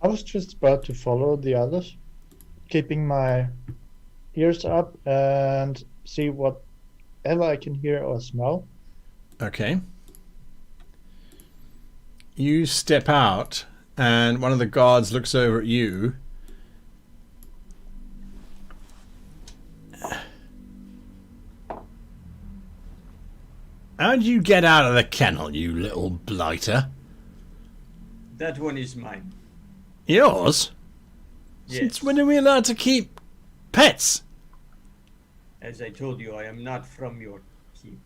I was just about to follow the others, keeping my ears up and see whatever I can hear or smell. Okay. You step out, and one of the guards looks over at you. How'd you get out of the kennel, you little blighter? That one is mine. Yours? Yes. Since when are we allowed to keep pets? As I told you, I am not from your keep.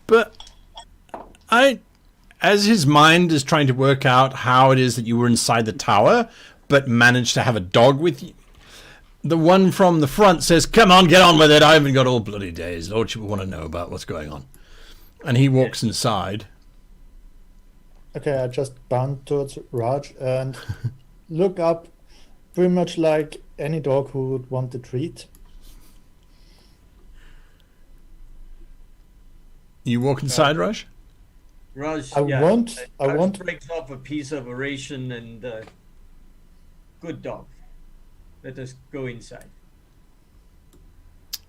But as his mind is trying to work out how it is that you were inside the tower, but managed to have a dog with you, the one from the front says, "Come on, get on with it. I haven't got all bloody days. Lordship will want to know about what's going on." And he walks inside. Okay, I just bound towards Raj and look up, pretty much like any dog who would want a treat. You walk inside, Raj? Raj, I won't. Raj breaks off a piece of a ration and good dog. Let us go inside.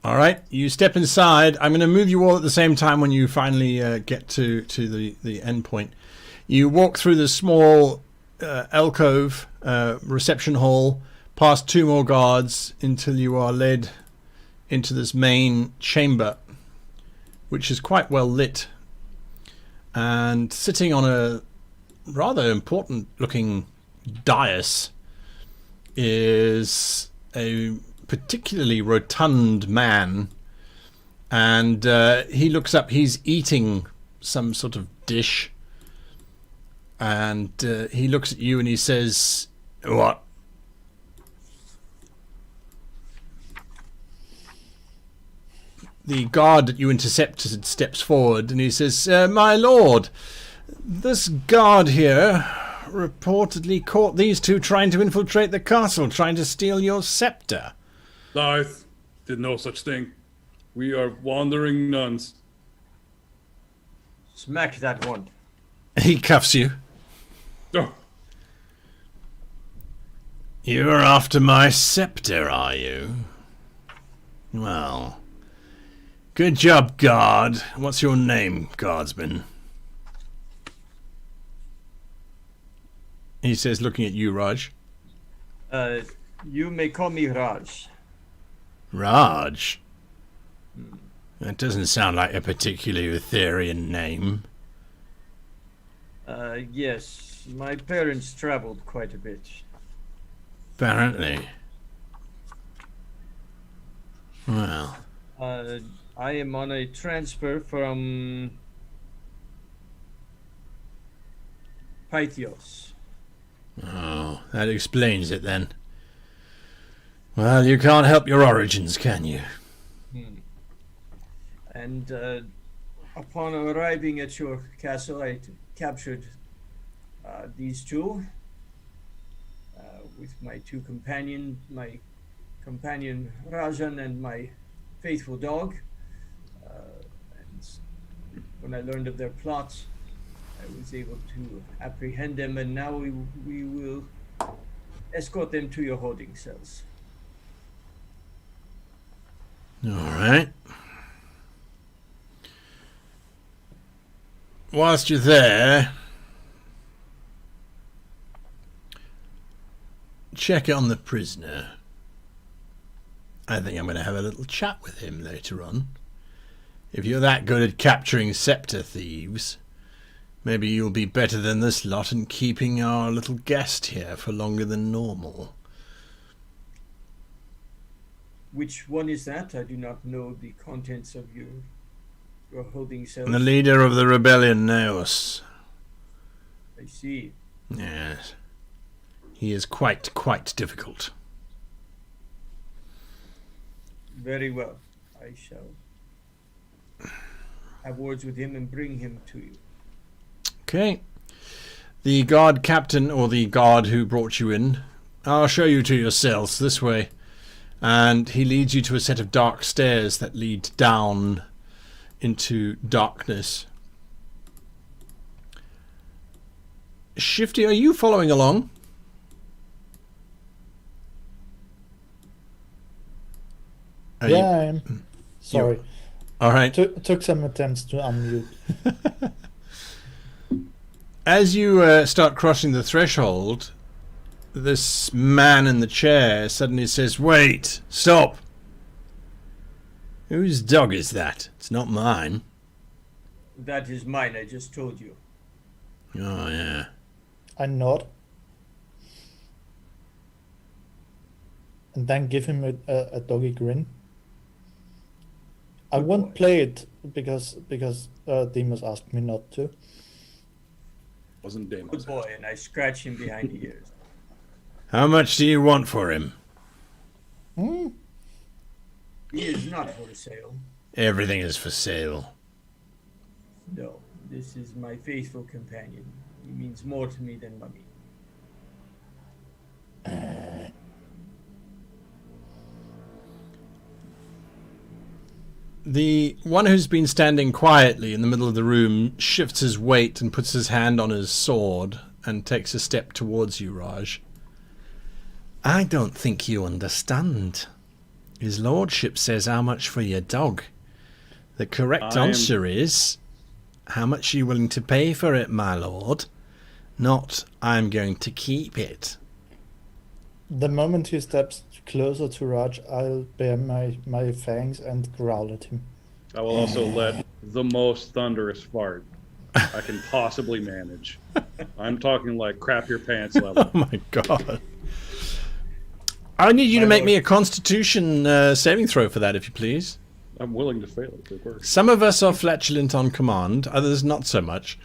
All right, you step inside. I'm going to move you all at the same time when you finally get to the end point. You walk through the small alcove reception hall, past 2 more guards, until you are led into this main chamber, which is quite well lit. And sitting on a rather important looking dais is a particularly rotund man, and he looks up. He's eating some sort of dish, and he looks at you and he says, "What?" The guard that you intercepted steps forward and he says, "My lord, this guard here reportedly caught these two trying to infiltrate the castle, trying to steal your scepter." Lies. Did no such thing. We are wandering nuns. Smack that one. He cuffs you. Oh, "You're after my scepter, are you? Well, good job, guard. What's your name, guardsman?" He says, looking at you, Raj. You may call me Raj. Raj? That doesn't sound like a particularly Etherean name. Yes, my parents traveled quite a bit. Apparently. Well, I am on a transfer from Pythios. oh, that explains it then. Well, you can't help your origins, can you? And upon arriving at your castle, I captured these two with my companion Rajan and my faithful dog. And when I learned of their plots, I was able to apprehend them, and now we will escort them to your holding cells. All right. Whilst you're there, check on the prisoner. I think I'm going to have a little chat with him later on. If you're that good at capturing scepter thieves, maybe you'll be better than this lot in keeping our little guest here for longer than normal. Which one is that? I do not know the contents of your holding cells. The leader of the rebellion, Naos. I see. Yes. He is quite difficult. Very well. I shall have words with him and bring him to you. Okay. The guard captain, or the guard who brought you in, I'll show you to your cells this way. And he leads you to a set of dark stairs that lead down into darkness. Shifty, are you following along? Yeah, I am. Sorry. All right. Took some attempts to unmute. As you start crossing the threshold, this man in the chair suddenly says, "Wait, stop. Whose dog is that? It's not mine." That is mine, I just told you. Oh, yeah. I nod. And then give him a doggy grin. I Good won't boy. play it because Demas asked me not to. Wasn't Good Demos. boy, and I scratch him behind the ears. How much do you want for him? Hmm? He is not for sale. Everything is for sale. No, this is my faithful companion. He means more to me than money. The one who's been standing quietly in the middle of the room shifts his weight and puts his hand on his sword and takes a step towards you, Raj. I don't think you understand. His lordship says how much for your dog. The correct answer is, how much are you willing to pay for it, my lord? Not, I'm going to keep it. The moment he steps closer to Raj, I'll bare my fangs and growl at him. I will also let the most thunderous fart I can possibly manage. I'm talking like crap your pants level. Oh my god. I need you to make me a constitution saving throw for that, if you please. I'm willing to fail if it works. Some of us are flatulent on command, others not so much.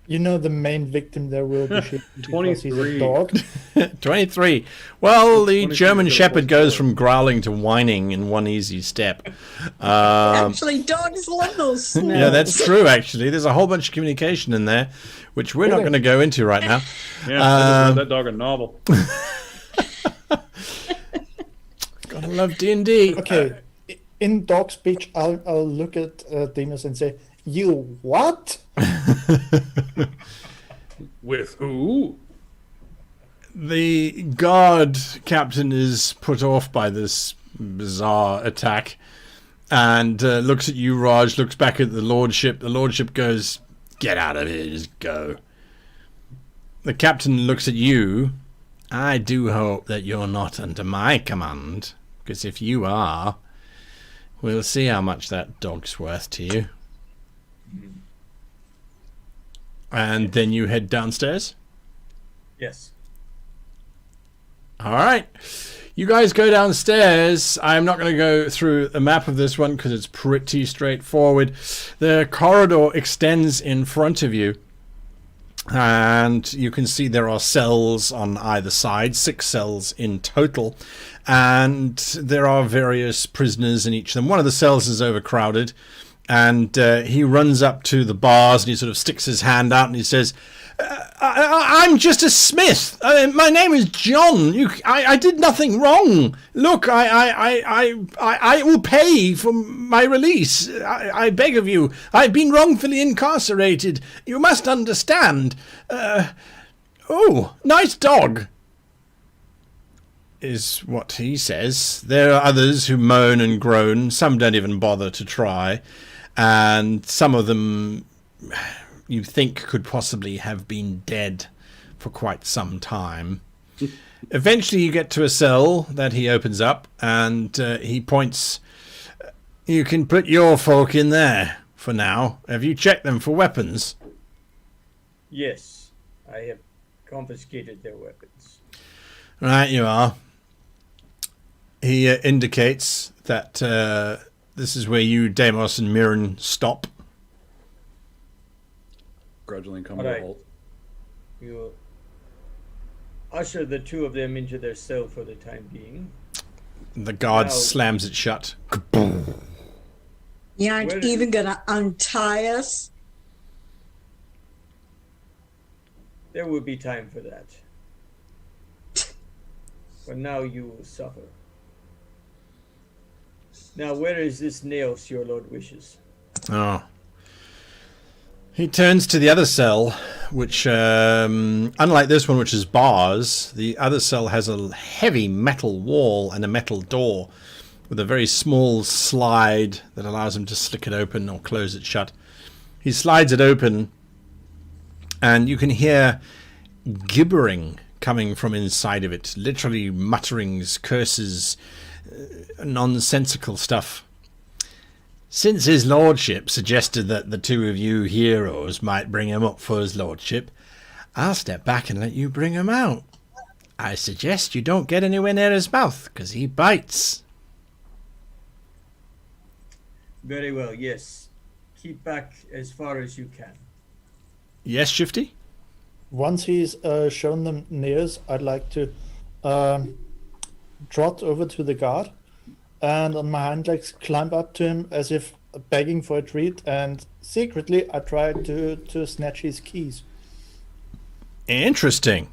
You know the main victim there will be shit because he's a 23. dog. 23. Well, the 23 German is a Shepherd full goes score. from growling to whining in one easy step. Actually, dogs love those smells. Yeah, that's true, actually. There's a whole bunch of communication in there, which we're not Really? going to go into right now. Yeah, I just read that dog a novel. Gotta love D&D. Okay, in dog speech, I'll look at Demas and say, "You what?" With who? The guard captain is put off by this bizarre attack and looks at you, Raj, looks back at the lordship. The lordship goes, "Get out of here, just go." The captain looks at you. "I do hope that you're not under my command, because if you are, we'll see how much that dog's worth to you." And then you head downstairs. Yes. All right. You guys go downstairs. I'm not going to go through a map of this one because it's pretty straightforward. The corridor extends in front of you. And you can see there are cells on either side, 6 cells in total. And there are various prisoners in each of them. One of the cells is overcrowded. And he runs up to the bars and he sort of sticks his hand out and he says, I'm just a smith. My name is John. I did nothing wrong. Look, I will pay for my release. I beg of you. I've been wrongfully incarcerated. You must understand. Oh, nice dog, is what he says. There are others who moan and groan. Some don't even bother to try. And some of them you think could possibly have been dead for quite some time. Eventually you get to a cell that he opens up and he points. You can put your folk in there for now. Have you checked them for weapons? Yes. I have confiscated their weapons. Right, you are. He indicates that this is where you, Deimos, and Mirren stop. Grudgingly come All to a right. halt. We will usher the 2 of them into their cell for the time being. The guard Now- slams it shut. You aren't Where- even gonna untie us? There will be time for that. But now you will suffer. Now, where is this nails your lord wishes? Oh. He turns to the other cell, which, unlike this one, which is bars, the other cell has a heavy metal wall and a metal door with a very small slide that allows him to slick it open or close it shut. He slides it open, and you can hear gibbering coming from inside of it. Literally mutterings, curses, nonsensical stuff. Since his lordship suggested that the two of you heroes might bring him up for his lordship, I'll step back and let you bring him out. I suggest you don't get anywhere near his mouth, because he bites. Very well, yes. Keep back as far as you can. Yes, Shifty? Once he's shown them nears, I'd like to trot over to the guard and on my hind legs climb up to him as if begging for a treat, and secretly I try to snatch his keys. Interesting.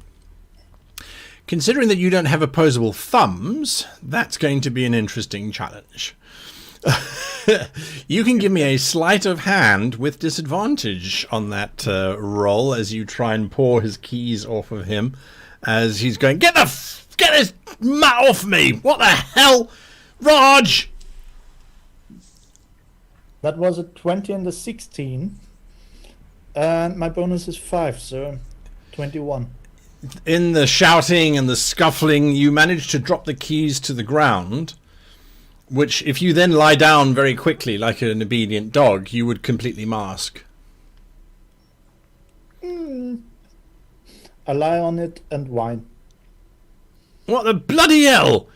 Considering that you don't have opposable thumbs, that's going to be an interesting challenge. You can give me a sleight of hand with disadvantage on that roll as you try and pour his keys off of him as he's going, get his mat off me! What the hell? Raj! That was a 20 and a 16. And my bonus is 5, so 21. In the shouting and the scuffling, you manage to drop the keys to the ground, which if you then lie down very quickly like an obedient dog, you would completely mask. I lie on it and whine. What the bloody hell?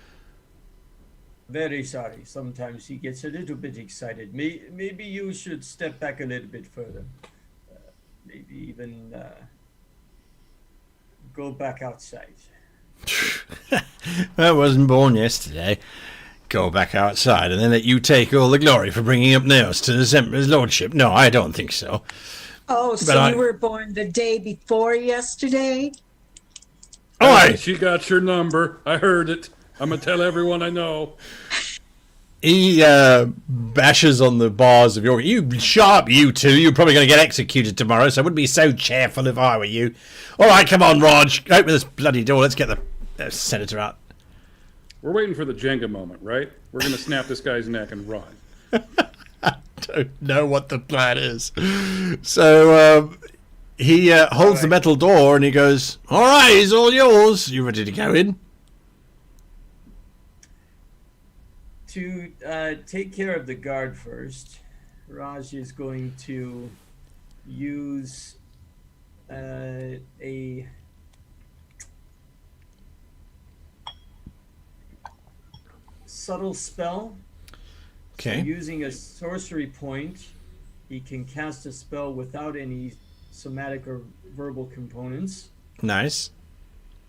Very sorry. Sometimes he gets a little bit excited. Maybe you should step back a little bit further. Maybe even go back outside. I wasn't born yesterday. Go back outside and then let you take all the glory for bringing up nails to the Emperor's lordship. No, I don't think so. Oh, so you were born the day before yesterday? Oi! She got your number. I heard it. I'm going to tell everyone I know. He bashes on the bars of your... You shut up, you two. You're probably going to get executed tomorrow, so I wouldn't be so cheerful if I were you. All right, come on, Raj. Open this bloody door. Let's get the senator out. We're waiting for the Jenga moment, right? We're going to snap this guy's neck and run. I don't know what the plan is. So he holds the metal door and he goes, all right, he's all yours. You ready to go in? To take care of the guard first, Raj is going to use a subtle spell. Okay. So using a sorcery point, he can cast a spell without any somatic or verbal components. Nice.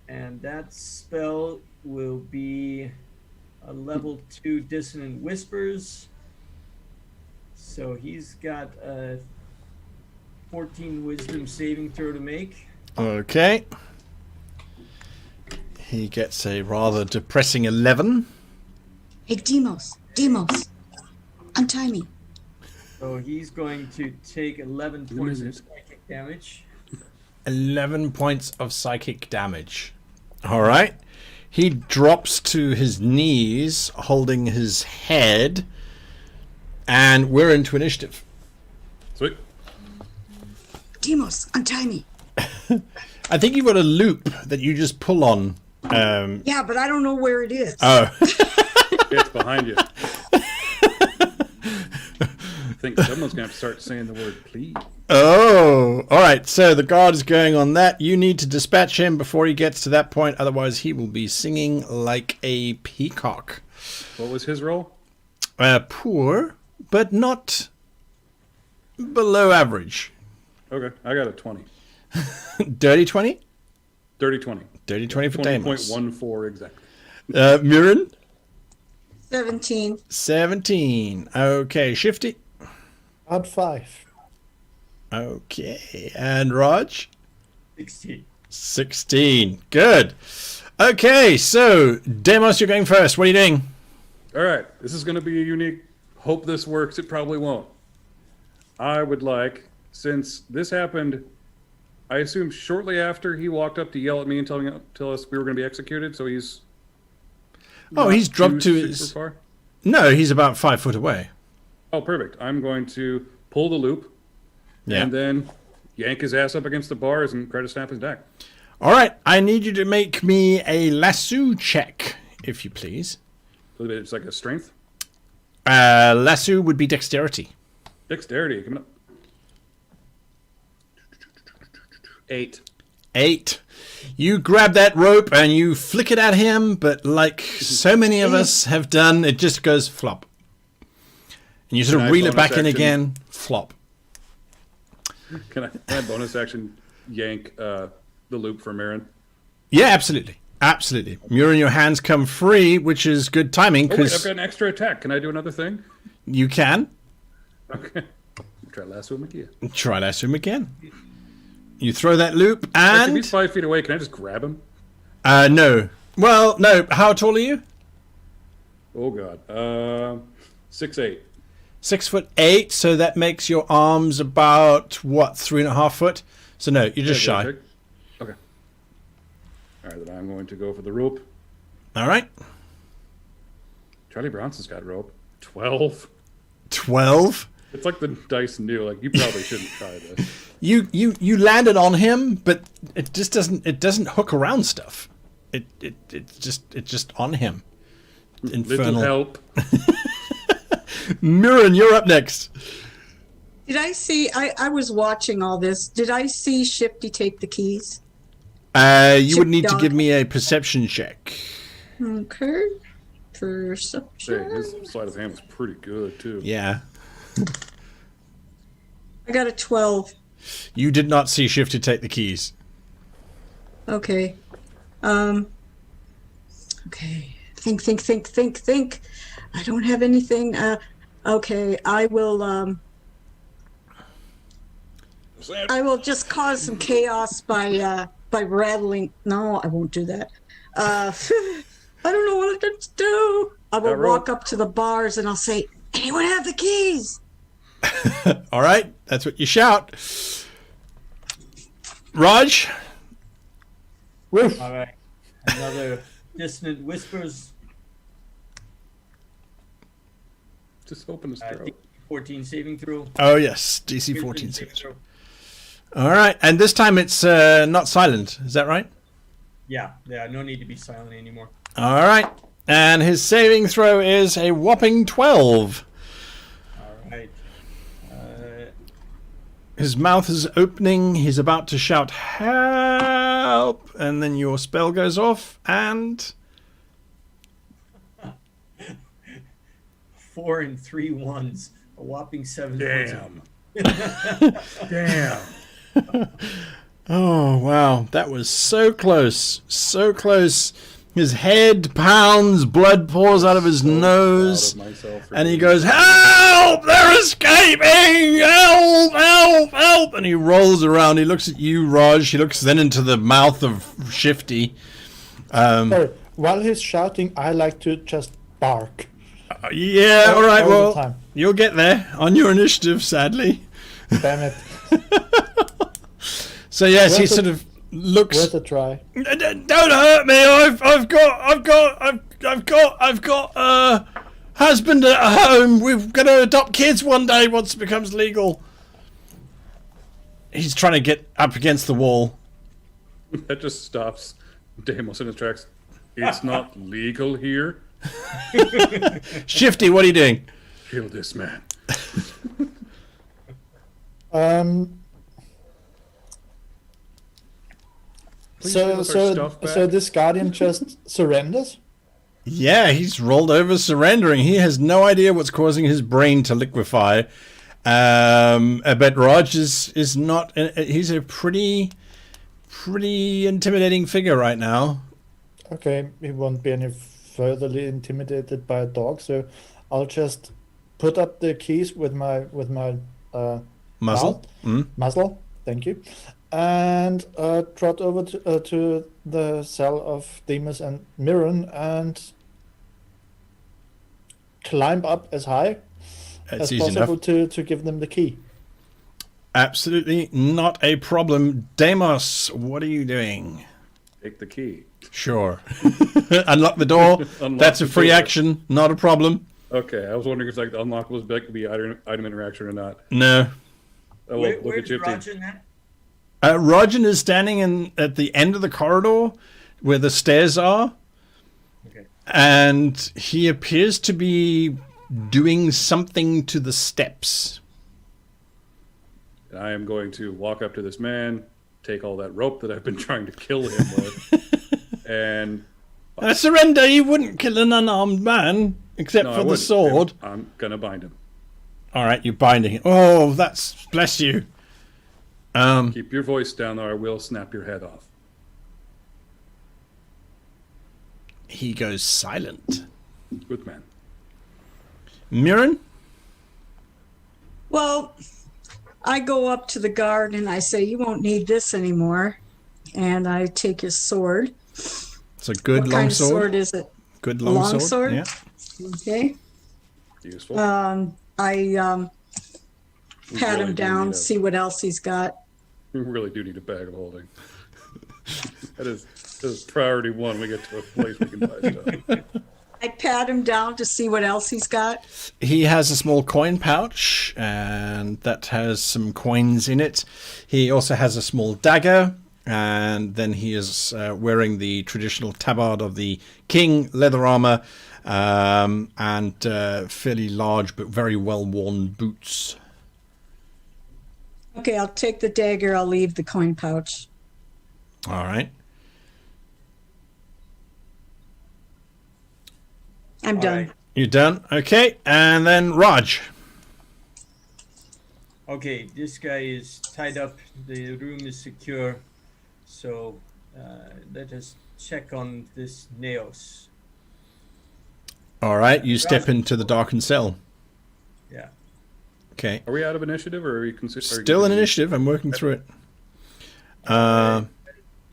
And that spell will be a level 2 dissonant whispers. So he's got a 14 wisdom saving throw to make. Okay. He gets a rather depressing 11. Hey, Demos, untie me. So he's going to take 11 points of psychic damage. 11 points of psychic damage. All right. He drops to his knees, holding his head, and we're into initiative. Sweet. Demos, untie me. I think you've got a loop that you just pull on. Yeah, but I don't know where it is. Oh. It's behind you. I think someone's going to have to start saying the word please. Oh, all right. So the guard is going on that. You need to dispatch him before he gets to that point. Otherwise, he will be singing like a peacock. What was his role? Poor, but not below average. Okay, I got a 20. Dirty 20? Dirty 20. Dirty 20 for Damos. 20.14 exactly. Mirren? 17. 17. Okay. Shifty? Odd 5. Okay. And Raj? 16. 16. Good. Okay, so Demos, you're going first. What are you doing? All right, this is going to be a unique. Hope this works. It probably won't. I would like, since this happened, I assume shortly after he walked up to yell at me and tell us we were going to be executed. So he's. Oh, he's dropped to super his. far. No, he's about 5 foot away. Oh, perfect. I'm going to pull the loop. Yeah. And then yank his ass up against the bars and try to snap his neck. All right, I need you to make me a lasso check, if you please. So it's like a strength. Lasso would be dexterity. Dexterity, coming up. 8. 8. You grab that rope and you flick it at him, but like so many of us have done, it just goes flop. And you sort of Can I reel it bonus back in action? again, flop. Can I bonus action yank the loop from Aaron? Yeah, absolutely. Absolutely. You're in your hands come free, which is good timing Oh, wait, I've because got an extra attack. Can I do another thing? you can Okay. Try lasso him again. try lasso him again. You throw that loop If and... he's 5 feet away, can I just grab him? no. Well, no. How tall are you? Oh, God. 6'8". 6'8", so that makes your arms about, what, 3.5 foot? So no, you're just Yeah, shy. okay. Okay. All right, then I'm going to go for the rope. All right. Charlie Bronson's got rope. 12. 12. It's like the dice knew. Like, you probably shouldn't try this. You landed on him, but it just doesn't hook around stuff. It's just on him. Little Infernal. help. Mirren, you're up next. Did I see? I was watching all this. Did I see Shifty take the keys? You would need to Dog. give me a perception check. Okay. Hey, Perception. his sleight of hand was pretty good, too. Yeah. I got a 12. You did not see Shifty take the keys. Okay. Okay. Think. I don't have anything. Okay. I will just cause some chaos by rattling. No, I won't do that. I don't know what to do. I will walk up to the bars and I'll say, "Anyone have the keys?" All right, that's what you shout. Raj, Woof. All right. Another dissonant whispers. Just open his throat. DC 14 saving throw. oh yes, DC Wisdom 14. saving throw. All right, and this time it's not silent. Is that right? Yeah. No need to be silent anymore. All right, and his saving throw is a whopping 12. All right. His mouth is opening. He's about to shout help, and then your spell goes off, and 4 and 3 ones. A whopping 7 points. Damn. Damn. oh wow, that was so close, so close. His head pounds, blood pours out of his nose, Proud of myself for and he doing goes, "Help! They're escaping! Help! Help! Help!" And he rolls around. He looks at you, Raj. He looks then into the mouth of Shifty. Sorry. While he's shouting, I like to just bark. Yeah, all right. all the Well, time. you'll get there on your initiative, sadly. Damn it. So yes, he Worth it. sort of looks. Worth a try. Don't hurt me. I've got a husband at home. We're gonna adopt kids one day once it becomes legal. He's trying to get up against the wall. That just stops Deimos in his tracks. It's not legal here. Shifty, what are you doing? Kill this man. Please give us our stuff back. So this guardian just surrenders. Yeah, he's rolled over, surrendering. He has no idea what's causing his brain to liquefy. But Raj is not. He's a pretty intimidating figure right now. Okay, he won't be any furtherly intimidated by a dog, so I'll just put up the keys with my Muzzle. muzzle. Thank you, and trot over to the cell of Deimos and Mirren and climb up as high That's as easy possible enough. to give them the key. Absolutely not a problem. Deimos, what are you doing? Take the key. Sure. Unlock the door. Unlock That's a the free door. action. Not a problem. Okay, I was wondering if like the unlock was back to be item interaction or not. No. Oh, well, look Where's at Gypsy. Raj in that? Roger is standing at the end of the corridor where the stairs are. Okay. And he appears to be doing something to the steps. And I am going to walk up to this man, take all that rope that I've been trying to kill him with, and I surrender. You wouldn't kill an unarmed man, except no, I for the wouldn't. sword. I'm gonna bind him. All right, you're binding him. Oh, that's bless you. Keep your voice down, or I will snap your head off. He goes silent. Good man. Mirren? Well, I go up to the guard and I say, "You won't need this anymore." And I take his sword. It's a good What long kind of sword. sword is it? Good A long, long sword. sword? Yeah. Okay. Useful. I We pat really him do down, need a- see what else he's got. We really do need a bag of holding. that is priority one. We get to a place we can buy stuff. I pat him down to see what else he's got. He has a small coin pouch, and that has some coins in it. He also has a small dagger, and then he is wearing the traditional tabard of the king, leather armor, and fairly large but very well-worn boots. Okay, I'll take the dagger. I'll leave the coin pouch. All right. I'm All done. right. You done? Okay, and then Raj. Okay, this guy is tied up. The room is secure. So let us check on this Neos. All right, you step Raj. into the darkened cell. Yeah. Okay. Are we out of initiative, or are we Still an initiative. I'm working through it.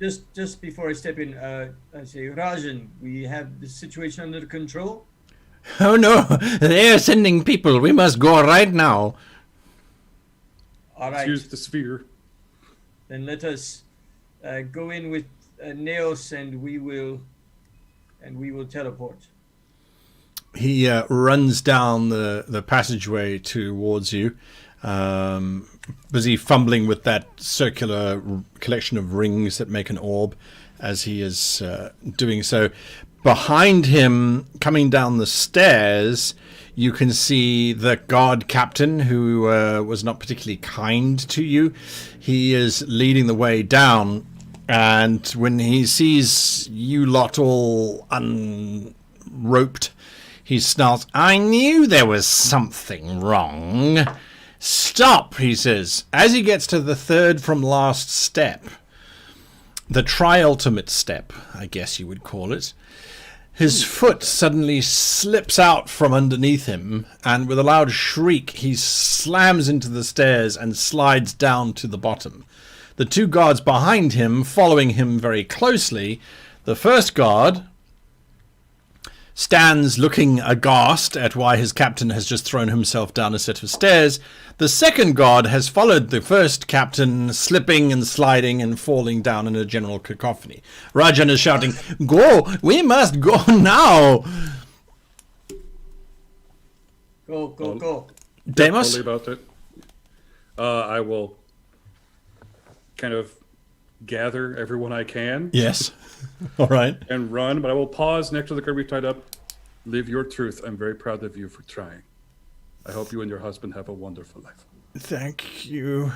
Just before I step in, I say, Rajan, we have the situation under control. Oh no, they are sending people. We must go right now. All Let's right, use the sphere. then let us go in with Neos, and we will teleport. He runs down the passageway towards you, busy fumbling with that circular collection of rings that make an orb as he is doing so. Behind him, coming down the stairs, you can see the guard captain, who was not particularly kind to you. He is leading the way down, and when he sees you lot all unroped, he snarls, "I knew there was something wrong. Stop," he says, as he gets to the third from last step. The tri-ultimate step, I guess you would call it. His foot suddenly slips out from underneath him, and with a loud shriek, he slams into the stairs and slides down to the bottom. The two guards behind him, following him very closely, the first guard stands looking aghast at why his captain has just thrown himself down a set of stairs. The second guard has followed the first captain, slipping and sliding and falling down in a general cacophony. Rajan is shouting, "Go! We must go now!" Go. Deimos? Totally about it. I will kind of gather everyone I can Yes. All right. and run, but I will pause next to the guard we've tied up. Live your truth. I'm very proud of you for trying. I hope you and your husband have a wonderful life. Thank you.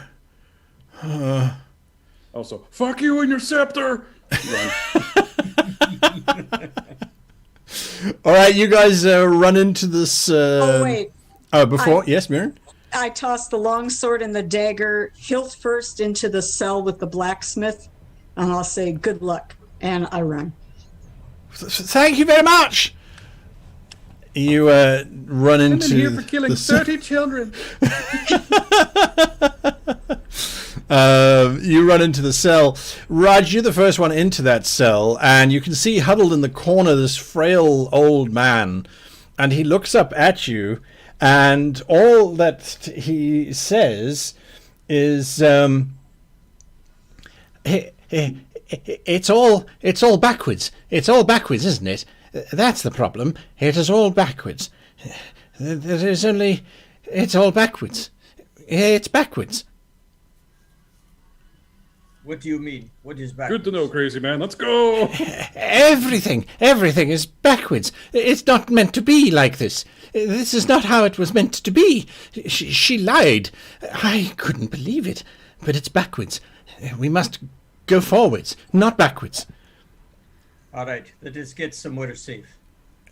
Also, fuck you and your scepter! Run. All right, you guys run into this... Oh, wait. Oh, before... Yes, Mirren? I toss the long sword and the dagger hilt first into the cell with the blacksmith, and I'll say, "Good luck," and I run. Thank you very much! You run I'm into... in here for killing the 30 children. You run into the cell. Raj, you're the first one into that cell, and you can see huddled in the corner this frail old man, and he looks up at you, and all that he says is, it's all backwards. It's all backwards, isn't it? That's the problem. It is all backwards. There is only... It's all backwards. It's backwards. What do you mean? What is back? Good to know, crazy man. Let's go. Everything is backwards. It's not meant to be like this. This is not how it was meant to be. She lied. I couldn't believe it. But it's backwards. We must go forwards, not backwards. All right, let us get somewhere safe,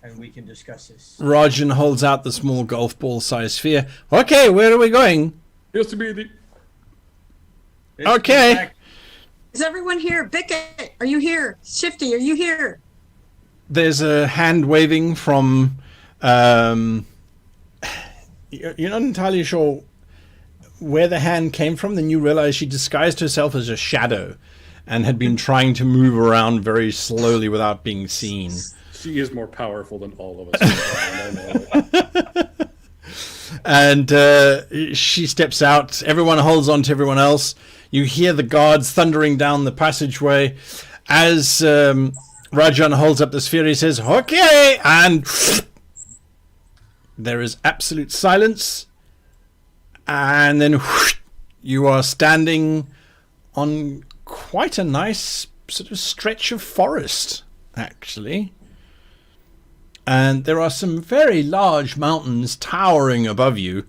and we can discuss this. Rajan holds out the small golf ball-sized sphere. Okay, where are we going? Feels to be the. Let's Okay. get back. Is everyone here? Bickett, are you here? Shifty, are you here? There's a hand waving from. You're not entirely sure where the hand came from. Then you realize she disguised herself as a shadow, and had been trying to move around very slowly without being seen. She is more powerful than all of us. And she steps out. Everyone holds on to everyone else. You hear the guards thundering down the passageway. As Rajan holds up the sphere, he says, "Okay," and there is absolute silence. And then you are standing on quite a nice sort of stretch of forest, actually. And there are some very large mountains towering above you.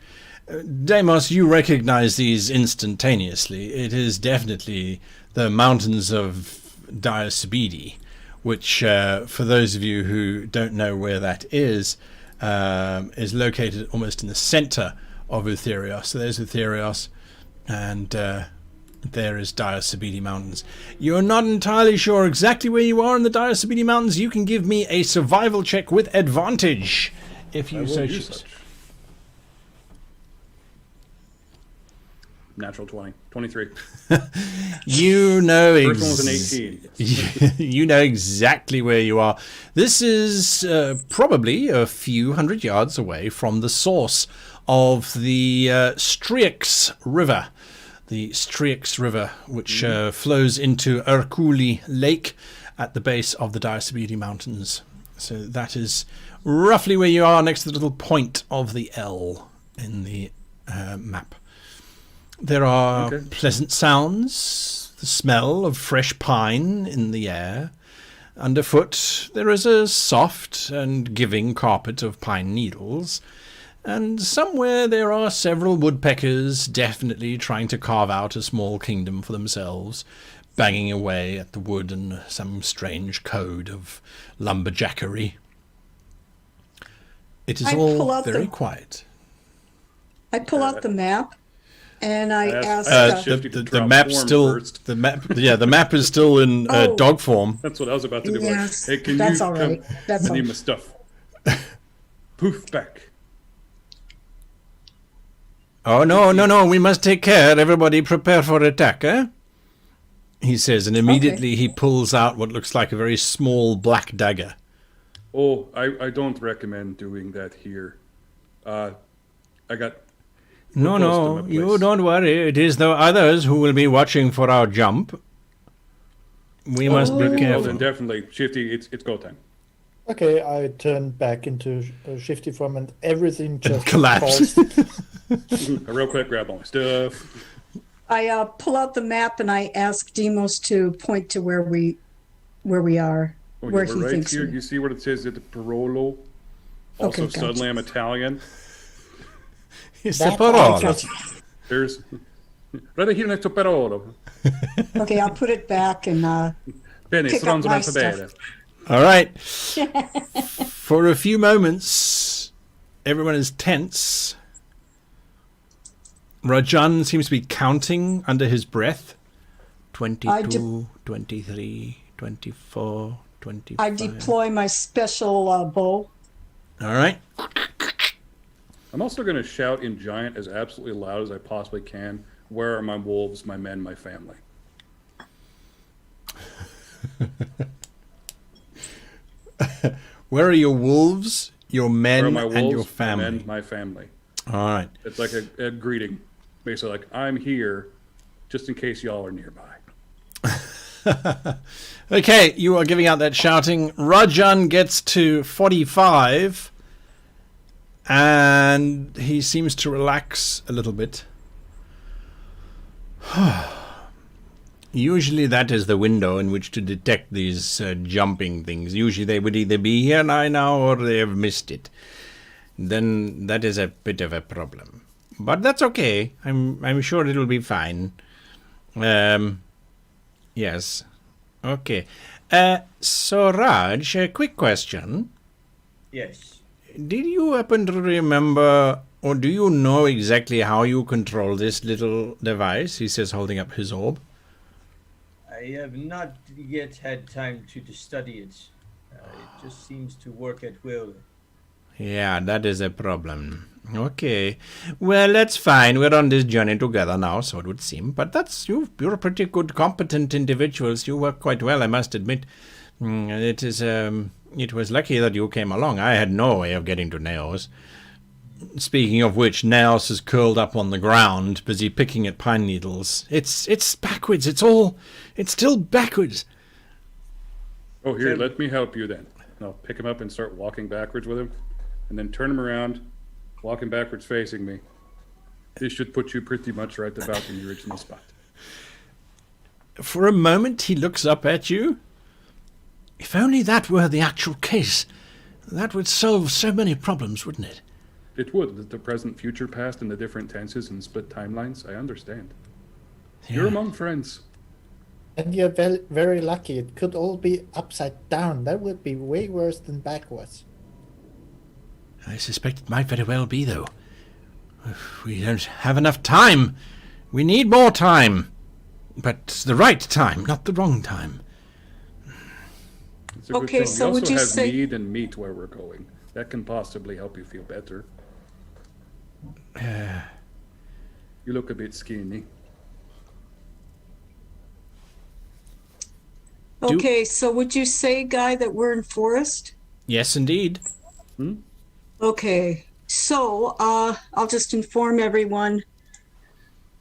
Deimos, you recognize these instantaneously. It is definitely the mountains of Diosebidi, which, for those of you who don't know where that is located almost in the center of Utherios. So there's Utherios, and there is Diosebidi Mountains. You're not entirely sure exactly where you are in the Diosebidi Mountains. You can give me a survival check with advantage if you so choose. Natural 20. 23. You know First one was an 18. you know exactly where you are. This is probably a few hundred yards away from the source of the Strix River. The Strix River, which flows into Erculi Lake at the base of the Diosebidi Mountains. So that is roughly where you are, next to the little point of the L in the map. There are pleasant sounds, the smell of fresh pine in the air. Underfoot there is a soft and giving carpet of pine needles. And somewhere there are several woodpeckers definitely trying to carve out a small kingdom for themselves, banging away at the wood in some strange code of lumberjackery. It is all very quiet. I pull out the map, and I ask. The map still. The map is still in dog form. That's what I was about to do. Yes, Like, hey, can that's you all right. come? That's I all need right. my stuff. Poof back. Oh, no, we must take care. Everybody prepare for attack, eh? He says, and immediately he pulls out what looks like a very small black dagger. Oh, I don't recommend doing that here. I got... No, you don't worry. It is the others who will be watching for our jump. We must be Well, careful. then definitely, Shifty, it's go time. Okay, I turn back into shifty form and everything just collapse. falls. Real quick, grab all my stuff. I pull out the map and I ask Demos to point to where we are, Oh, where we're he right thinks. here. You see what it says at the Parolo? Also, Okay, gotcha. suddenly I'm Italian. It's That a parola. I got- There's... Right here next to Parolo. Okay, I'll put it back and Bene, Pick up stronzo my alphabete. All right. For a few moments, everyone is tense. Rajan seems to be counting under his breath. 22, 23, 24, 25. I deploy my special bow. All right. I'm also going to shout in giant as absolutely loud as I possibly can. Where are my wolves, my men, my family? Where are your wolves, your Where are men, my wolves, and your my family? men, my family? All right. It's like a greeting. Basically, like, I'm here just in case y'all are nearby. Okay, you are giving out that shouting. Rajan gets to 45, and he seems to relax a little bit. Usually that is the window in which to detect these jumping things. Usually they would either be here now or they have missed it. Then that is a bit of a problem. But that's okay. I'm sure it'll be fine. Yes. Okay. So Raj, a quick question. Yes. Did you happen to remember, or do you know exactly how you control this little device? He says, holding up his orb. I have not yet had time to study it. It just seems to work at will. Yeah, that is a problem. Okay. Well, that's fine. We're on this journey together now, so it would seem. But you're a pretty good, competent individuals. You work quite well, I must admit. It was lucky that you came along. I had no way of getting to Nails. Speaking of which, Nails is curled up on the ground, busy picking at pine needles. It's backwards. It's still backwards. Oh, here, let me help you then. And I'll pick him up and start walking backwards with him, and then turn him around, walking backwards facing me. This should put you pretty much right about in the original spot. For a moment, he looks up at you. If only that were the actual case. That would solve so many problems, wouldn't it? It would, the present, future, past, and the different tenses and split timelines. I understand. Yeah. You're among friends. And you're very, very lucky. It could all be upside down. That would be way worse than backwards. I suspect it might very well be, though. We don't have enough time. We need more time. But the right time, not the wrong time. It's a good Okay, thing. so we would also you have say- mead and meat where we're going. That can possibly help you feel better. You look a bit skinny. Okay, so would you say, Guy, that we're in forest? Yes, indeed. Okay, so I'll just inform everyone.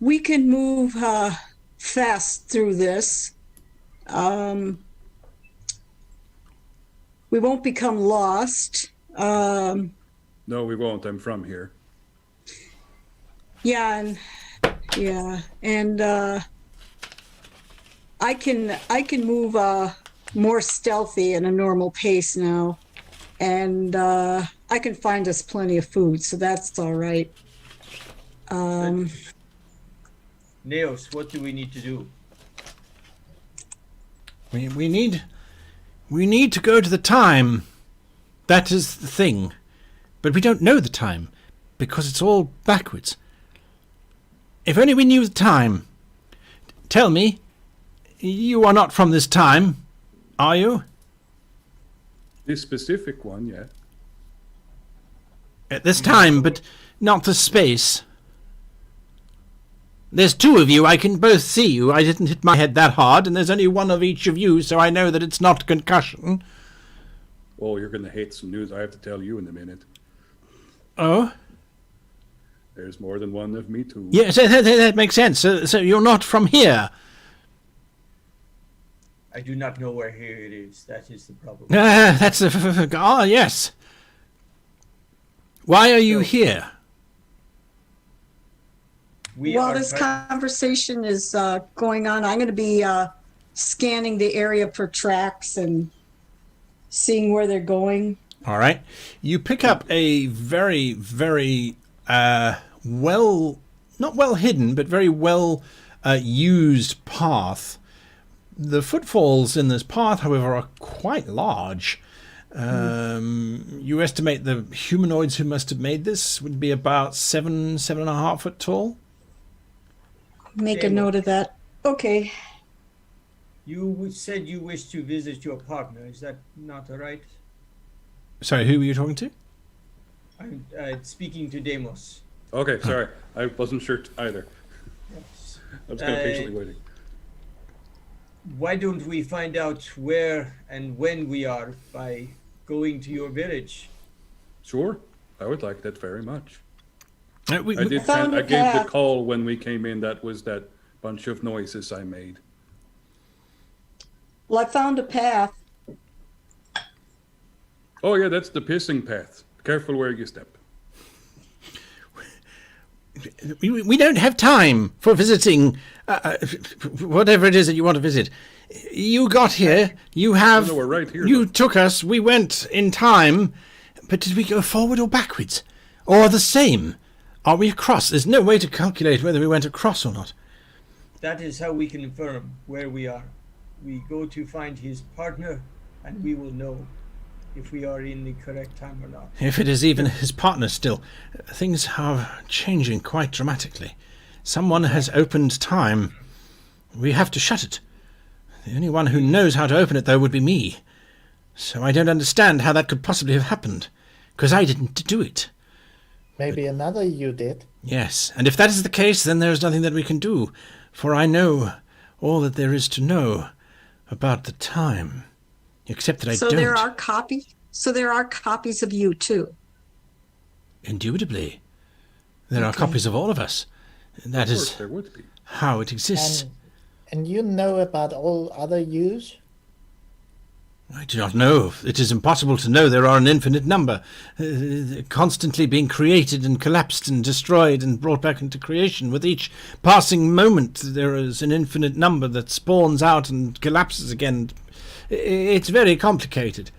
We can move fast through this. We won't become lost. No, we won't. I'm from here. Yeah, and I can move more stealthy at a normal pace now, and I can find us plenty of food, so that's all right. Naos, what do we need to do? We need to go to the time. That is the thing. But we don't know the time, because it's all backwards. If only we knew the time. Tell me, you are not from this time, are you? This specific one, yeah. At this time, but not the space. There's two of you, I can both see you. I didn't hit my head that hard, and there's only one of each of you, so I know that it's not concussion. Oh, you're going to hate some news I have to tell you in a minute. Oh? There's more than one of me, too. Yes, that makes sense. So you're not from here. I do not know where here it is. That is the problem. That's the... Ah, yes. Why are you here? While this conversation is going on, I'm going to be scanning the area for tracks and seeing where they're going. All right. You pick up a very, very not well hidden, but very well used path. The footfalls in this path, however, are quite large. You estimate the humanoids who must have made this would be about 7.5 foot tall. Make a note of that. Okay. You said you wish to visit your partner. Is that not all right? Sorry, who were you talking to? I'm speaking to Deimos. Okay, sorry. I wasn't sure either. Yes. I was kind of patiently waiting. Why don't we find out where and when we are by going to your village? Sure. I would like that very much. We- I we- did. found I a gave the path. call when we came in. That was that bunch of noises I made. Well, I found a path. Oh yeah, that's the pissing path. Careful where you step. We don't have time for visiting whatever it is that you want to visit. You got here. You have. No, we're right here, You though. took us. We went in time. But did we go forward or backwards? Or the same? Are we across? There's no way to calculate whether we went across or not. That is how we can confirm where we are. We go to find his partner, and we will know if we are in the correct time or not. If it is even his partner still, things are changing quite dramatically. Someone has opened time. We have to shut it. The only one who knows how to open it, though, would be me. So I don't understand how that could possibly have happened, because I didn't do it. Maybe another you did. Yes, and if that is the case, then there is nothing that we can do, for I know all that there is to know about the time, except that I So don't. there are copies. So there are copies of you too. Indubitably. There are Okay. copies of all of us. That Of course is there would be. how it exists. And you know about all other yous? I do not know. It is impossible to know. There are an infinite number, constantly being created and collapsed and destroyed and brought back into creation. With each passing moment, there is an infinite number that spawns out and collapses again. It's very complicated.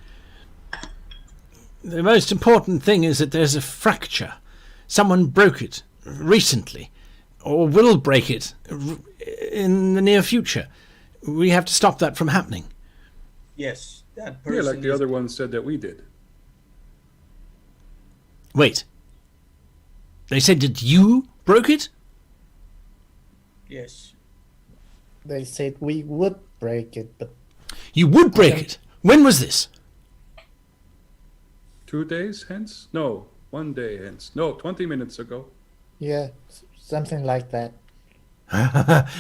The most important thing is that there's a fracture. Someone broke it recently, or will break it in the near future. We have to stop that from happening. Yes, that person Yeah, like the is- other one said that we did. Wait. They said that you broke it? Yes. They said we would break it, but You would break it. When was this? 2 days hence? No, 1 day hence. No, 20 minutes ago. yeah, something like that.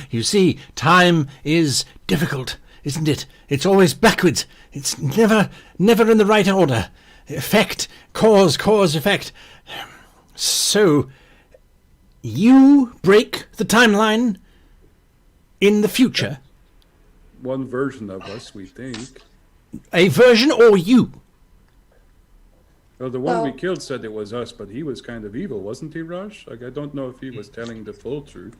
You see, time is difficult, isn't it? It's always backwards. It's never in the right order. Effect, cause, effect. So, you break the timeline in the future? One version of us, we think. A version or you? Well, the one we Well- killed said it was us, but he was kind of evil, wasn't he, Raj? Like, I don't know if he was telling the full truth.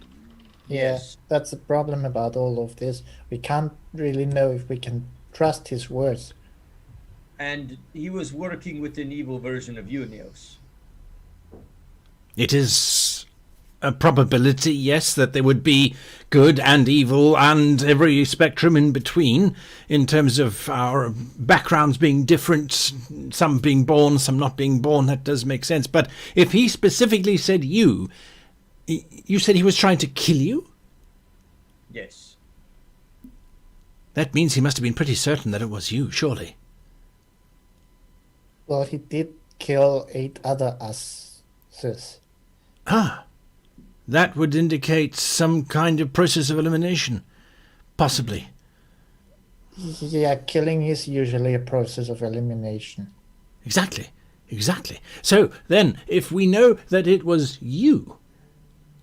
Yeah, Yes. that's the problem about all of this. We can't really know if we can trust his words. And he was working with an evil version of you, Neos. It is a probability, yes, that there would be good and evil and every spectrum in between in terms of our backgrounds being different, some being born, some not being born. That does make sense. But if he specifically said you said he was trying to kill you? Yes. That means he must have been pretty certain that it was you, surely. Well, he did kill 8 other us's. Ah, that would indicate some kind of process of elimination. Possibly. Yeah, killing is usually a process of elimination. Exactly. So then, if we know that it was you,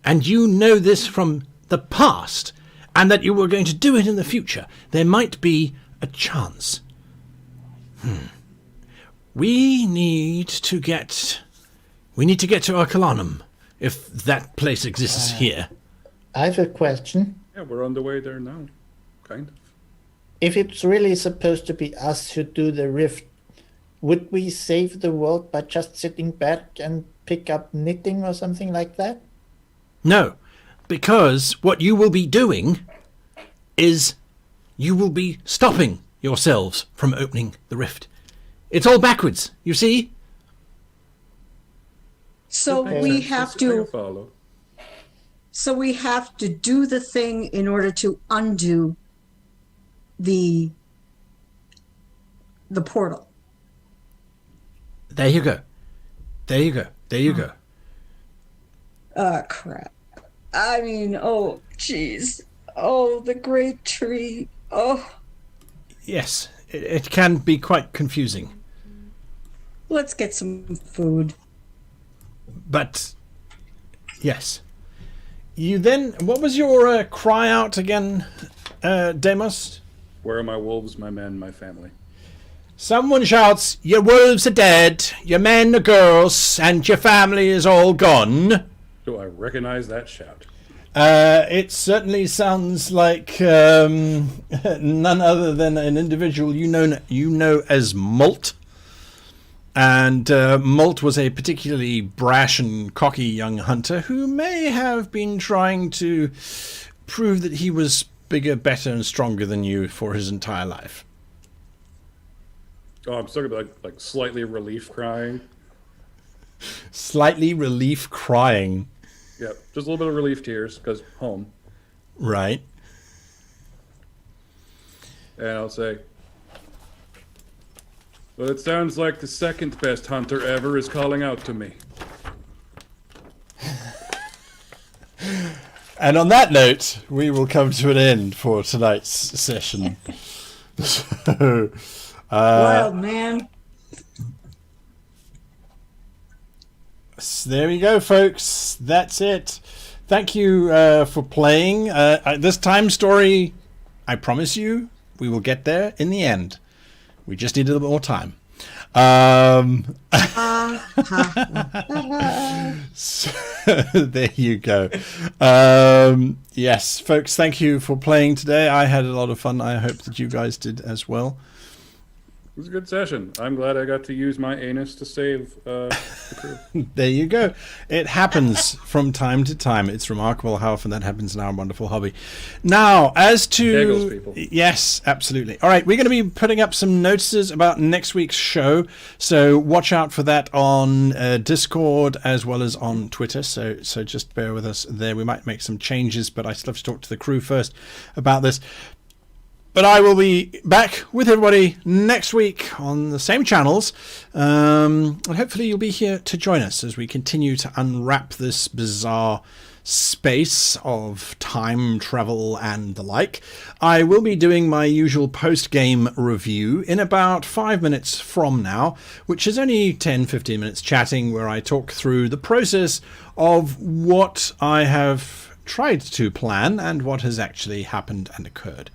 and you know this from the past, and that you were going to do it in the future, there might be a chance. We need to get to Arcalanum, if that place exists here. I have a question. Yeah, we're on the way there now. Kind of. If it's really supposed to be us who do the rift, would we save the world by just sitting back and pick up knitting or something like that? No, because what you will be doing is you will be stopping yourselves from opening the rift. It's all backwards, you see? So Makes we sense. have That's a fair to. follow. So we have to do the thing in order to undo the portal. There you go. Oh crap. I mean, oh jeez. Oh, the great tree. Oh, Yes, it can be quite confusing. let's get some food. But, yes. You then, what was your cry out again, Deimos? Where are my wolves, my men, my family? Someone shouts, your wolves are dead, your men are girls, and your family is all gone. Do I recognize that shout? It certainly sounds like none other than an individual you know as Molt. And Molt was a particularly brash and cocky young hunter who may have been trying to prove that he was bigger, better, and stronger than you for his entire life. Oh, I'm still gonna be like slightly relief crying. Slightly relief crying. Yep, just a little bit of relief tears because home. Right. And I'll say, well, it sounds like the second best hunter ever is calling out to me. And on that note, we will come to an end for tonight's session. So, Wild man. so there we go, folks. That's it. Thank you for playing. This time story, I promise you, we will get there in the end. We just need a little bit more time. So, there you go. Yes, folks, thank you for playing today. I had a lot of fun. I hope that you guys did as well. It was a good session. I'm glad I got to use my anus to save the crew. There you go. It happens from time to time. It's remarkable how often that happens in our wonderful hobby. Now, as to... Giggles, people. Yes, absolutely. All right, we're going to be putting up some notices about next week's show, so watch out for that on Discord as well as on Twitter, so just bear with us there. We might make some changes, but I still have to talk to the crew first about this. But I will be back with everybody next week on the same channels. And hopefully you'll be here to join us as we continue to unwrap this bizarre space of time travel and the like. I will be doing my usual post-game review in about 5 minutes from now, which is only 10-15 minutes chatting where I talk through the process of what I have tried to plan and what has actually happened and occurred.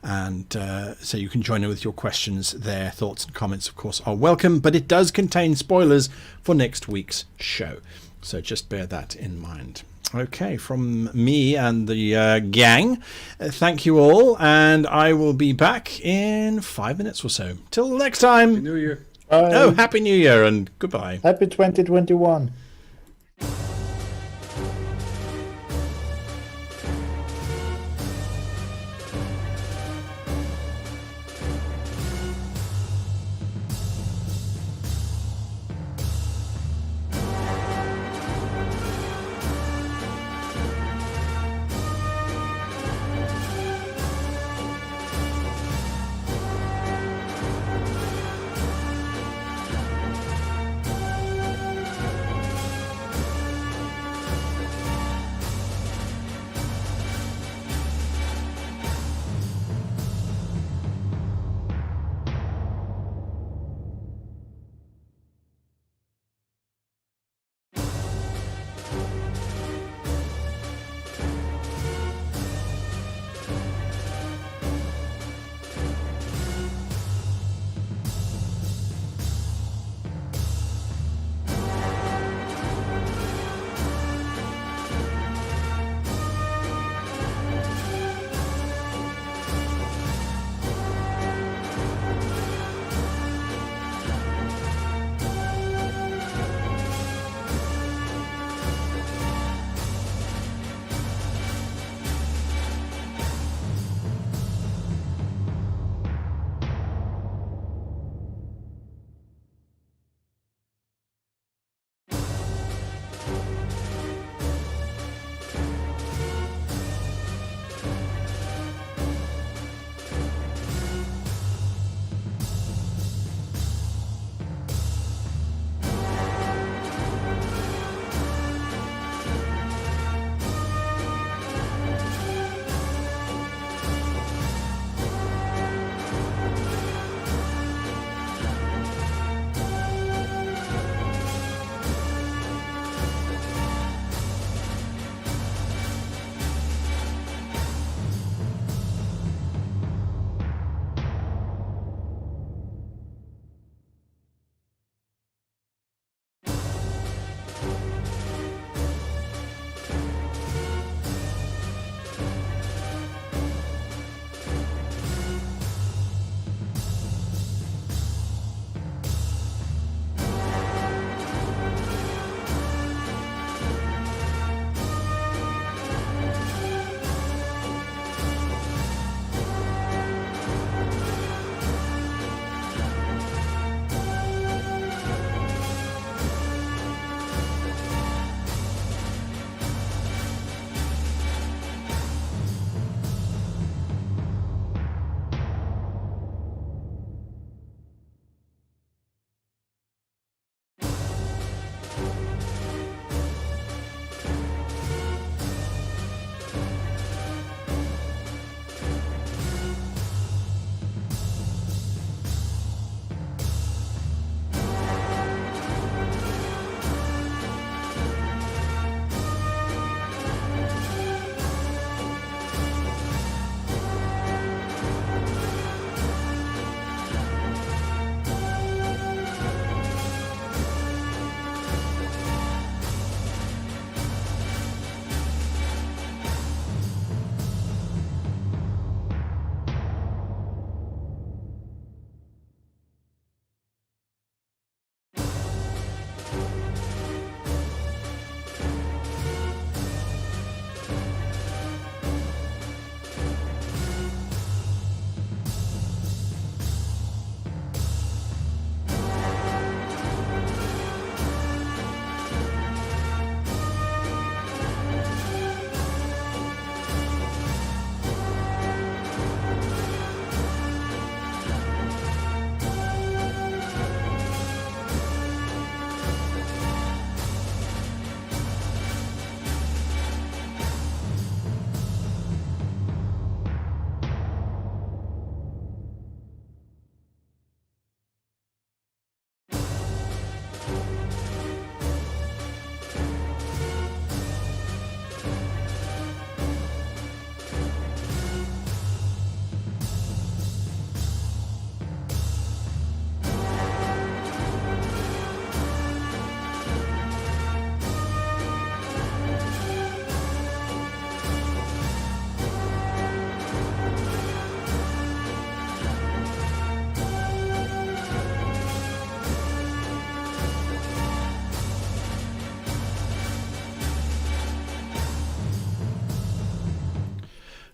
And so you can join in with your questions there. Thoughts and comments, of course, are welcome, but it does contain spoilers for next week's show. So just bear that in mind. Okay, from me and the gang, thank you all, and I will be back in 5 minutes or so. Till next time. Happy New Year. Oh, Happy New Year and goodbye. Happy 2021.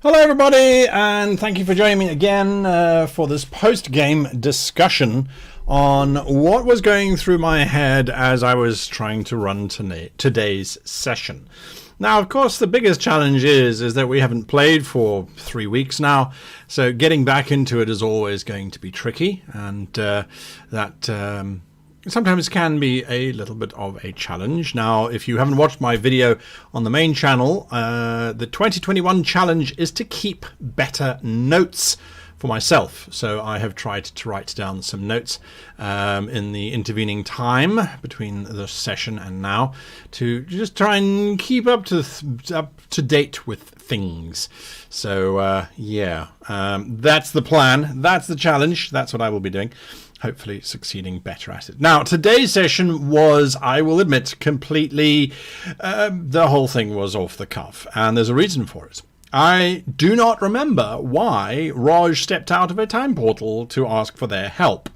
Hello everybody, and thank you for joining me again for this post-game discussion on what was going through my head as I was trying to run today's session. Now, of course, the biggest challenge is that we haven't played for 3 weeks now, so getting back into it is always going to be tricky, and that sometimes can be a little bit of a challenge. Now, if you haven't watched my video on the main channel, the 2021 challenge is to keep better notes for myself. So I have tried to write down some notes in the intervening time between the session and now to just try and keep up to date with things. So that's the plan. That's the challenge. That's what I will be doing. Hopefully succeeding better at it. Now, today's session was, I will admit, completely, the whole thing was off the cuff, and there's a reason for it. I do not remember why Raj stepped out of a time portal to ask for their help.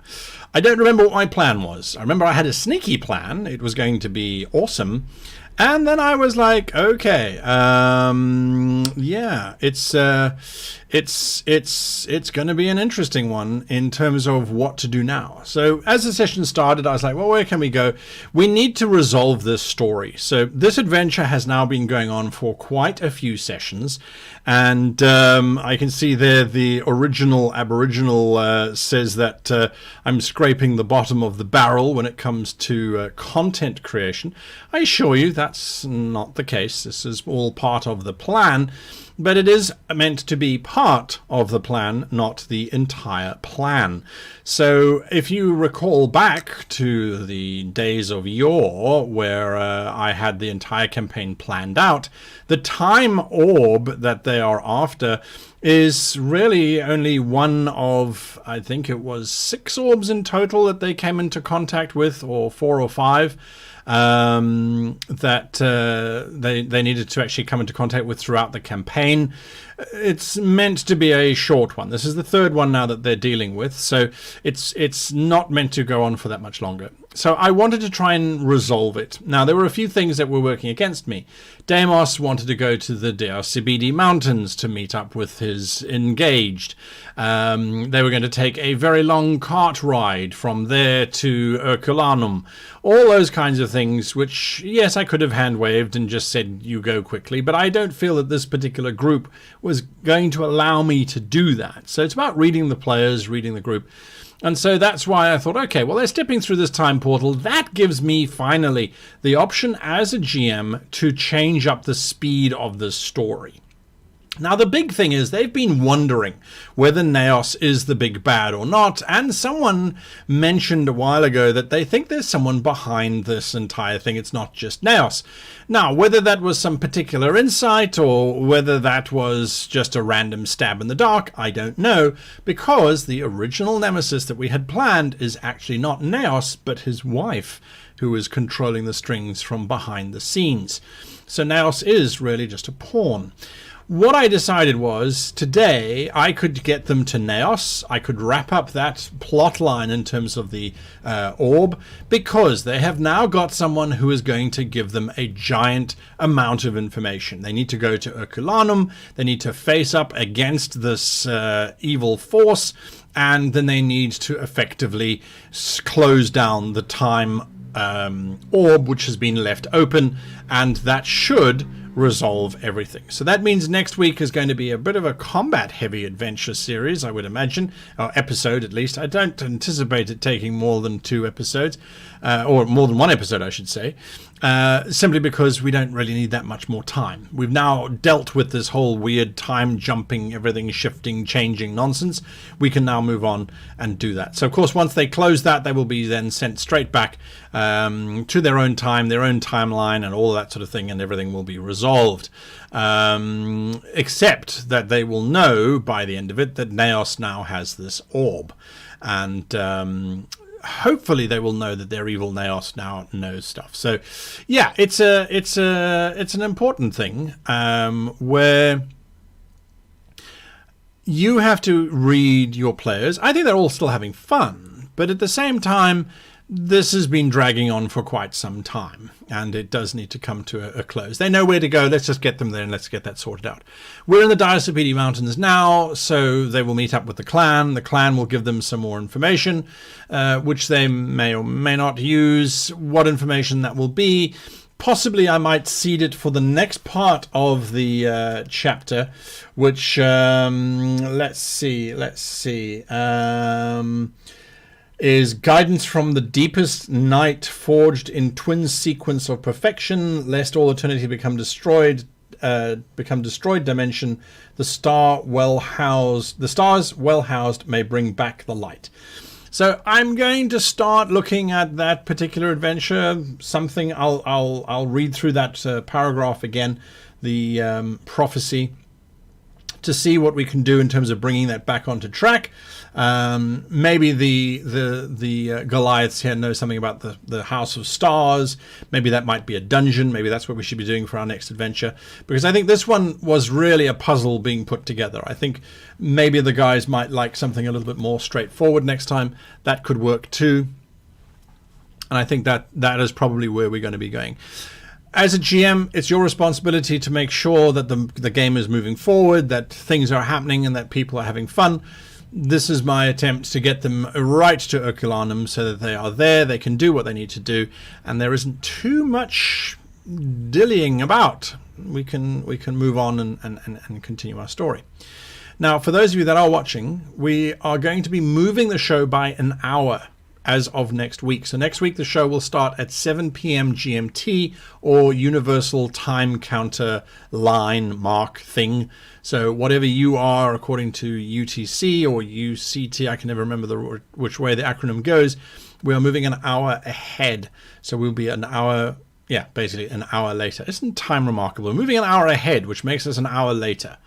I don't remember what my plan was. I remember I had a sneaky plan. It was going to be awesome. And then I was like, okay, it's going to be an interesting one in terms of what to do now. So as the session started, I was like, well, where can we go? We need to resolve this story. So this adventure has now been going on for quite a few sessions. And I can see there the original Aboriginal says that I'm scraping the bottom of the barrel when it comes to content creation. I assure you that's not the case. This is all part of the plan, but it is meant to be part of the plan, not the entire plan. So if you recall back to the days of yore where I had the entire campaign planned out, the time orb that they are after is really only one of, I think it was 6 orbs in total that they came into contact with, or 4 or 5. That they needed to actually come into contact with throughout the campaign. It's meant to be a short one. This is the 3rd one now that they're dealing with, so it's not meant to go on for that much longer. So I wanted to try and resolve it. Now, there were a few things that were working against me. Deimos wanted to go to the DRCBD mountains to meet up with his engaged. They were going to take a very long cart ride from there to Herculanum. All those kinds of things, which, yes, I could have hand-waved and just said, you go quickly, but I don't feel that this particular group was going to allow me to do that. So it's about reading the players, reading the group. And so that's why I thought, okay, well, they're stepping through this time portal. That gives me finally the option as a GM to change up the speed of the story. Now, the big thing is they've been wondering whether Naos is the big bad or not, and someone mentioned a while ago that they think there's someone behind this entire thing. It's not just Naos. Now, whether that was some particular insight or whether that was just a random stab in the dark, I don't know, because the original nemesis that we had planned is actually not Naos, but his wife, who is controlling the strings from behind the scenes. So Naos is really just a pawn. What I decided was, today I could get them to Naos. I could wrap up that plot line in terms of the orb, because they have now got someone who is going to give them a giant amount of information. They need to go to Herculanum, they need to face up against this evil force, and then they need to effectively close down the time orb which has been left open, and that should resolve everything. So that means next week is going to be a bit of a combat heavy adventure series, I would imagine, or episode at least. I don't anticipate it taking more than 2 episodes, or more than 1 episode I should say, simply because we don't really need that much more time. We've now dealt with this whole weird time jumping, everything shifting, changing nonsense. We can now move on and do that. So of course once they close that, they will be then sent straight back to their own time, their own timeline, and all that sort of thing, and everything will be resolved. Except that they will know by the end of it that Naos now has this orb, and hopefully they will know that their evil Naos now knows stuff. So yeah, it's an important thing where you have to read your players. I think they're all still having fun, but at the same time this has been dragging on for quite some time, and it does need to come to a close. They know where to go. Let's just get them there and let's get that sorted out. We're in the Diocipedi Mountains now, so they will meet up with the clan. The clan will give them some more information, which they may or may not use. What information that will be, possibly I might seed it for the next part of the chapter, which, let's see, is guidance from the deepest night, forged in twin sequence of perfection, lest all eternity become destroyed dimension. The stars well housed may bring back the light. So I'm going to start looking at that particular adventure. Something I'll read through that paragraph again, the prophecy, to see what we can do in terms of bringing that back onto track. Maybe the Goliaths here know something about the House of Stars. Maybe that might be a dungeon. Maybe that's what we should be doing for our next adventure. Because I think this one was really a puzzle being put together. I think maybe the guys might like something a little bit more straightforward next time. That could work too. And I think that is probably where we're going to be going. As a GM, it's your responsibility to make sure that the game is moving forward, that things are happening, and that people are having fun. This is my attempt to get them right to Oculanum so that they are there, they can do what they need to do, and there isn't too much dillying about. We can move on and continue our story. Now, for those of you that are watching, we are going to be moving the show by an hour as of next week. So next week the show will start at 7 p.m. GMT, or Universal Time Counter line mark thing. So whatever you are according to UTC or UCT, I can never remember which way the acronym goes, we are moving an hour ahead. So we'll be an hour, basically an hour later. Isn't time remarkable? We're moving an hour ahead, which makes us an hour later.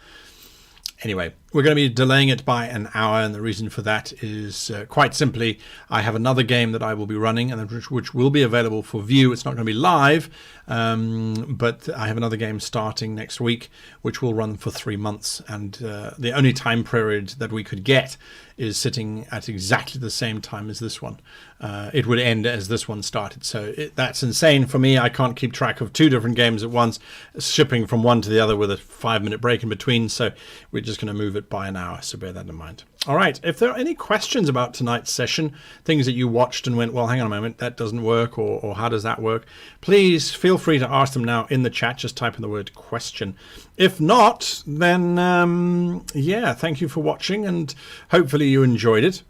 Anyway, we're going to be delaying it by an hour, and the reason for that is quite simply, I have another game that I will be running, and which will be available for view. It's not going to be live, but I have another game starting next week, which will run for 3 months, and the only time period that we could get is sitting at exactly the same time as this one. It would end as this one started, so that's insane for me. I can't keep track of 2 different games at once, shipping from one to the other with a 5-minute break in between, so we're just going to move it by an hour, so bear that in mind. All right, if there are any questions about tonight's session, things that you watched and went, well, hang on a moment, that doesn't work, or how does that work, please feel free to ask them now in the chat. Just type in the word question. If not, then thank you for watching, and hopefully you enjoyed it.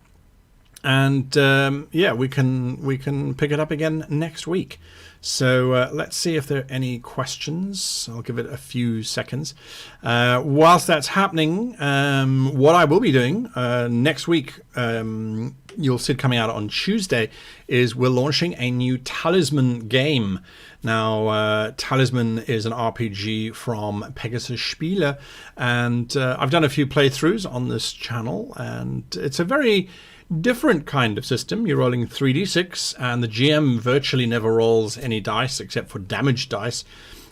And we can pick it up again next week. So let's see if there are any questions. I'll give it a few seconds. Whilst that's happening, what I will be doing next week, you'll see it coming out on Tuesday, is we're launching a new Talisman game. Now, Talisman is an RPG from Pegasus Spiele, and I've done a few playthroughs on this channel, and it's a very different kind of system. You're rolling 3d6, and the GM virtually never rolls any dice except for damage dice.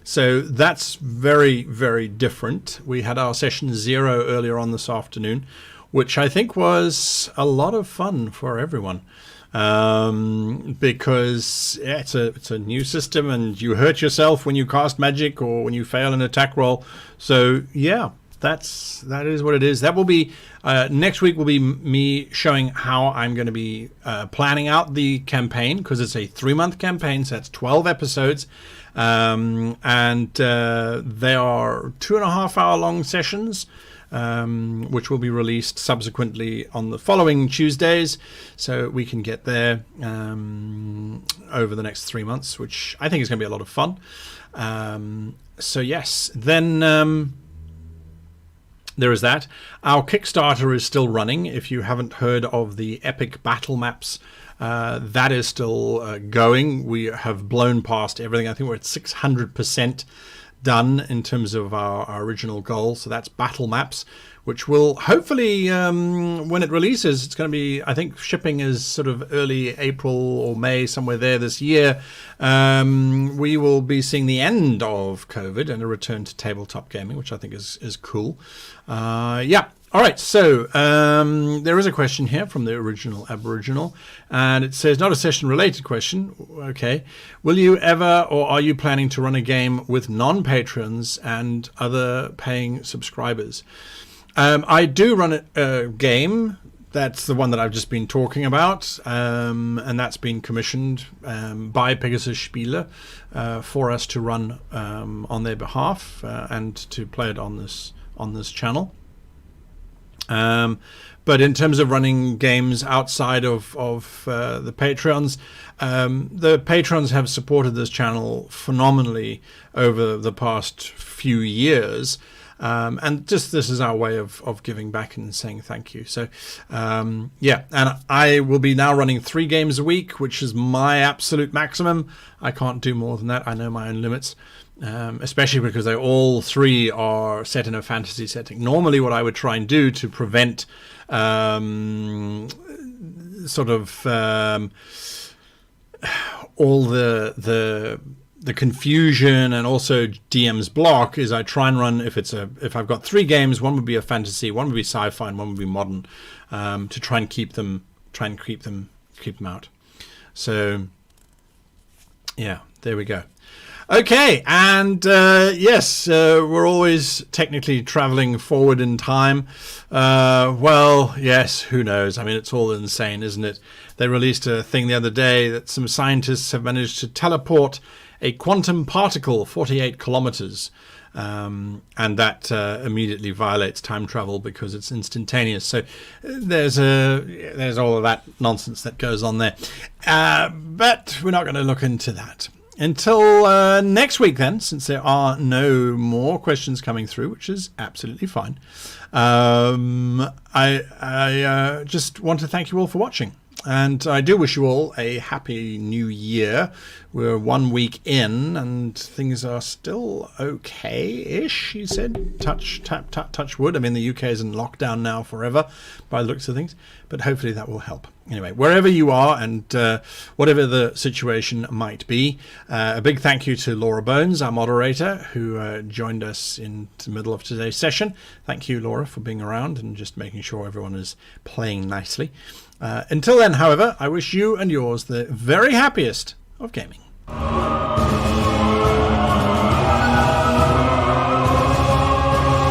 So that's very, very different. We had our session 0 earlier on this afternoon, which I think was a lot of fun for everyone. Because it's a new system, and you hurt yourself when you cast magic or when you fail an attack roll. So that is what it is. That will be next week. Will be me showing how I'm going to be planning out the campaign, because it's a 3-month campaign, so that's 12 episodes, and they are 2.5 hour long sessions, which will be released subsequently on the following Tuesdays, so we can get there over the next 3 months, which I think is going to be a lot of fun. So yes, then. There is that. Our Kickstarter is still running. If you haven't heard of the epic battle maps, that is still going. We have blown past everything. I think we're at 600% done in terms of our original goal. So that's battle maps, which will hopefully, when it releases, it's going to be, I think shipping is sort of early April or May, somewhere there this year. We will be seeing the end of COVID and a return to tabletop gaming, which I think is cool. All right, so there is a question here from the original Aboriginal, and it says, not a session-related question, okay. Will you ever, or are you planning to run a game with non-patrons and other paying subscribers? I do run a game. That's the one that I've just been talking about, and that's been commissioned by Pegasus Spiele for us to run on their behalf and to play it on this channel. But in terms of running games outside of the patrons have supported this channel phenomenally over the past few years. And just this is our way of giving back and saying thank you. So, yeah, and I will be now running 3 games a week, which is my absolute maximum. I can't do more than that. I know my own limits, especially because they all 3 are set in a fantasy setting. Normally what I would try and do to prevent all the confusion and also DM's block is I try and run, if I've got 3 games, one would be a fantasy, one would be sci-fi, and one would be modern, to try and keep them out. So yeah, there we go. Okay, and yes, we're always technically traveling forward in time. Well, yes, who knows? I mean, it's all insane, isn't it? They released a thing the other day that some scientists have managed to teleport a quantum particle 48 kilometers, and that immediately violates time travel because it's instantaneous. So there's all of that nonsense that goes on there, but we're not going to look into that until next week then, since there are no more questions coming through, which is absolutely fine. I just want to thank you all for watching. And I do wish you all a happy new year. We're 1 week in and things are still okay-ish, he said. Touch wood. I mean, the UK is in lockdown now forever by the looks of things, but hopefully that will help. Anyway, wherever you are and whatever the situation might be, a big thank you to Laura Bones, our moderator, who joined us in the middle of today's session. Thank you, Laura, for being around and just making sure everyone is playing nicely. Until then, however, I wish you and yours the very happiest of gaming.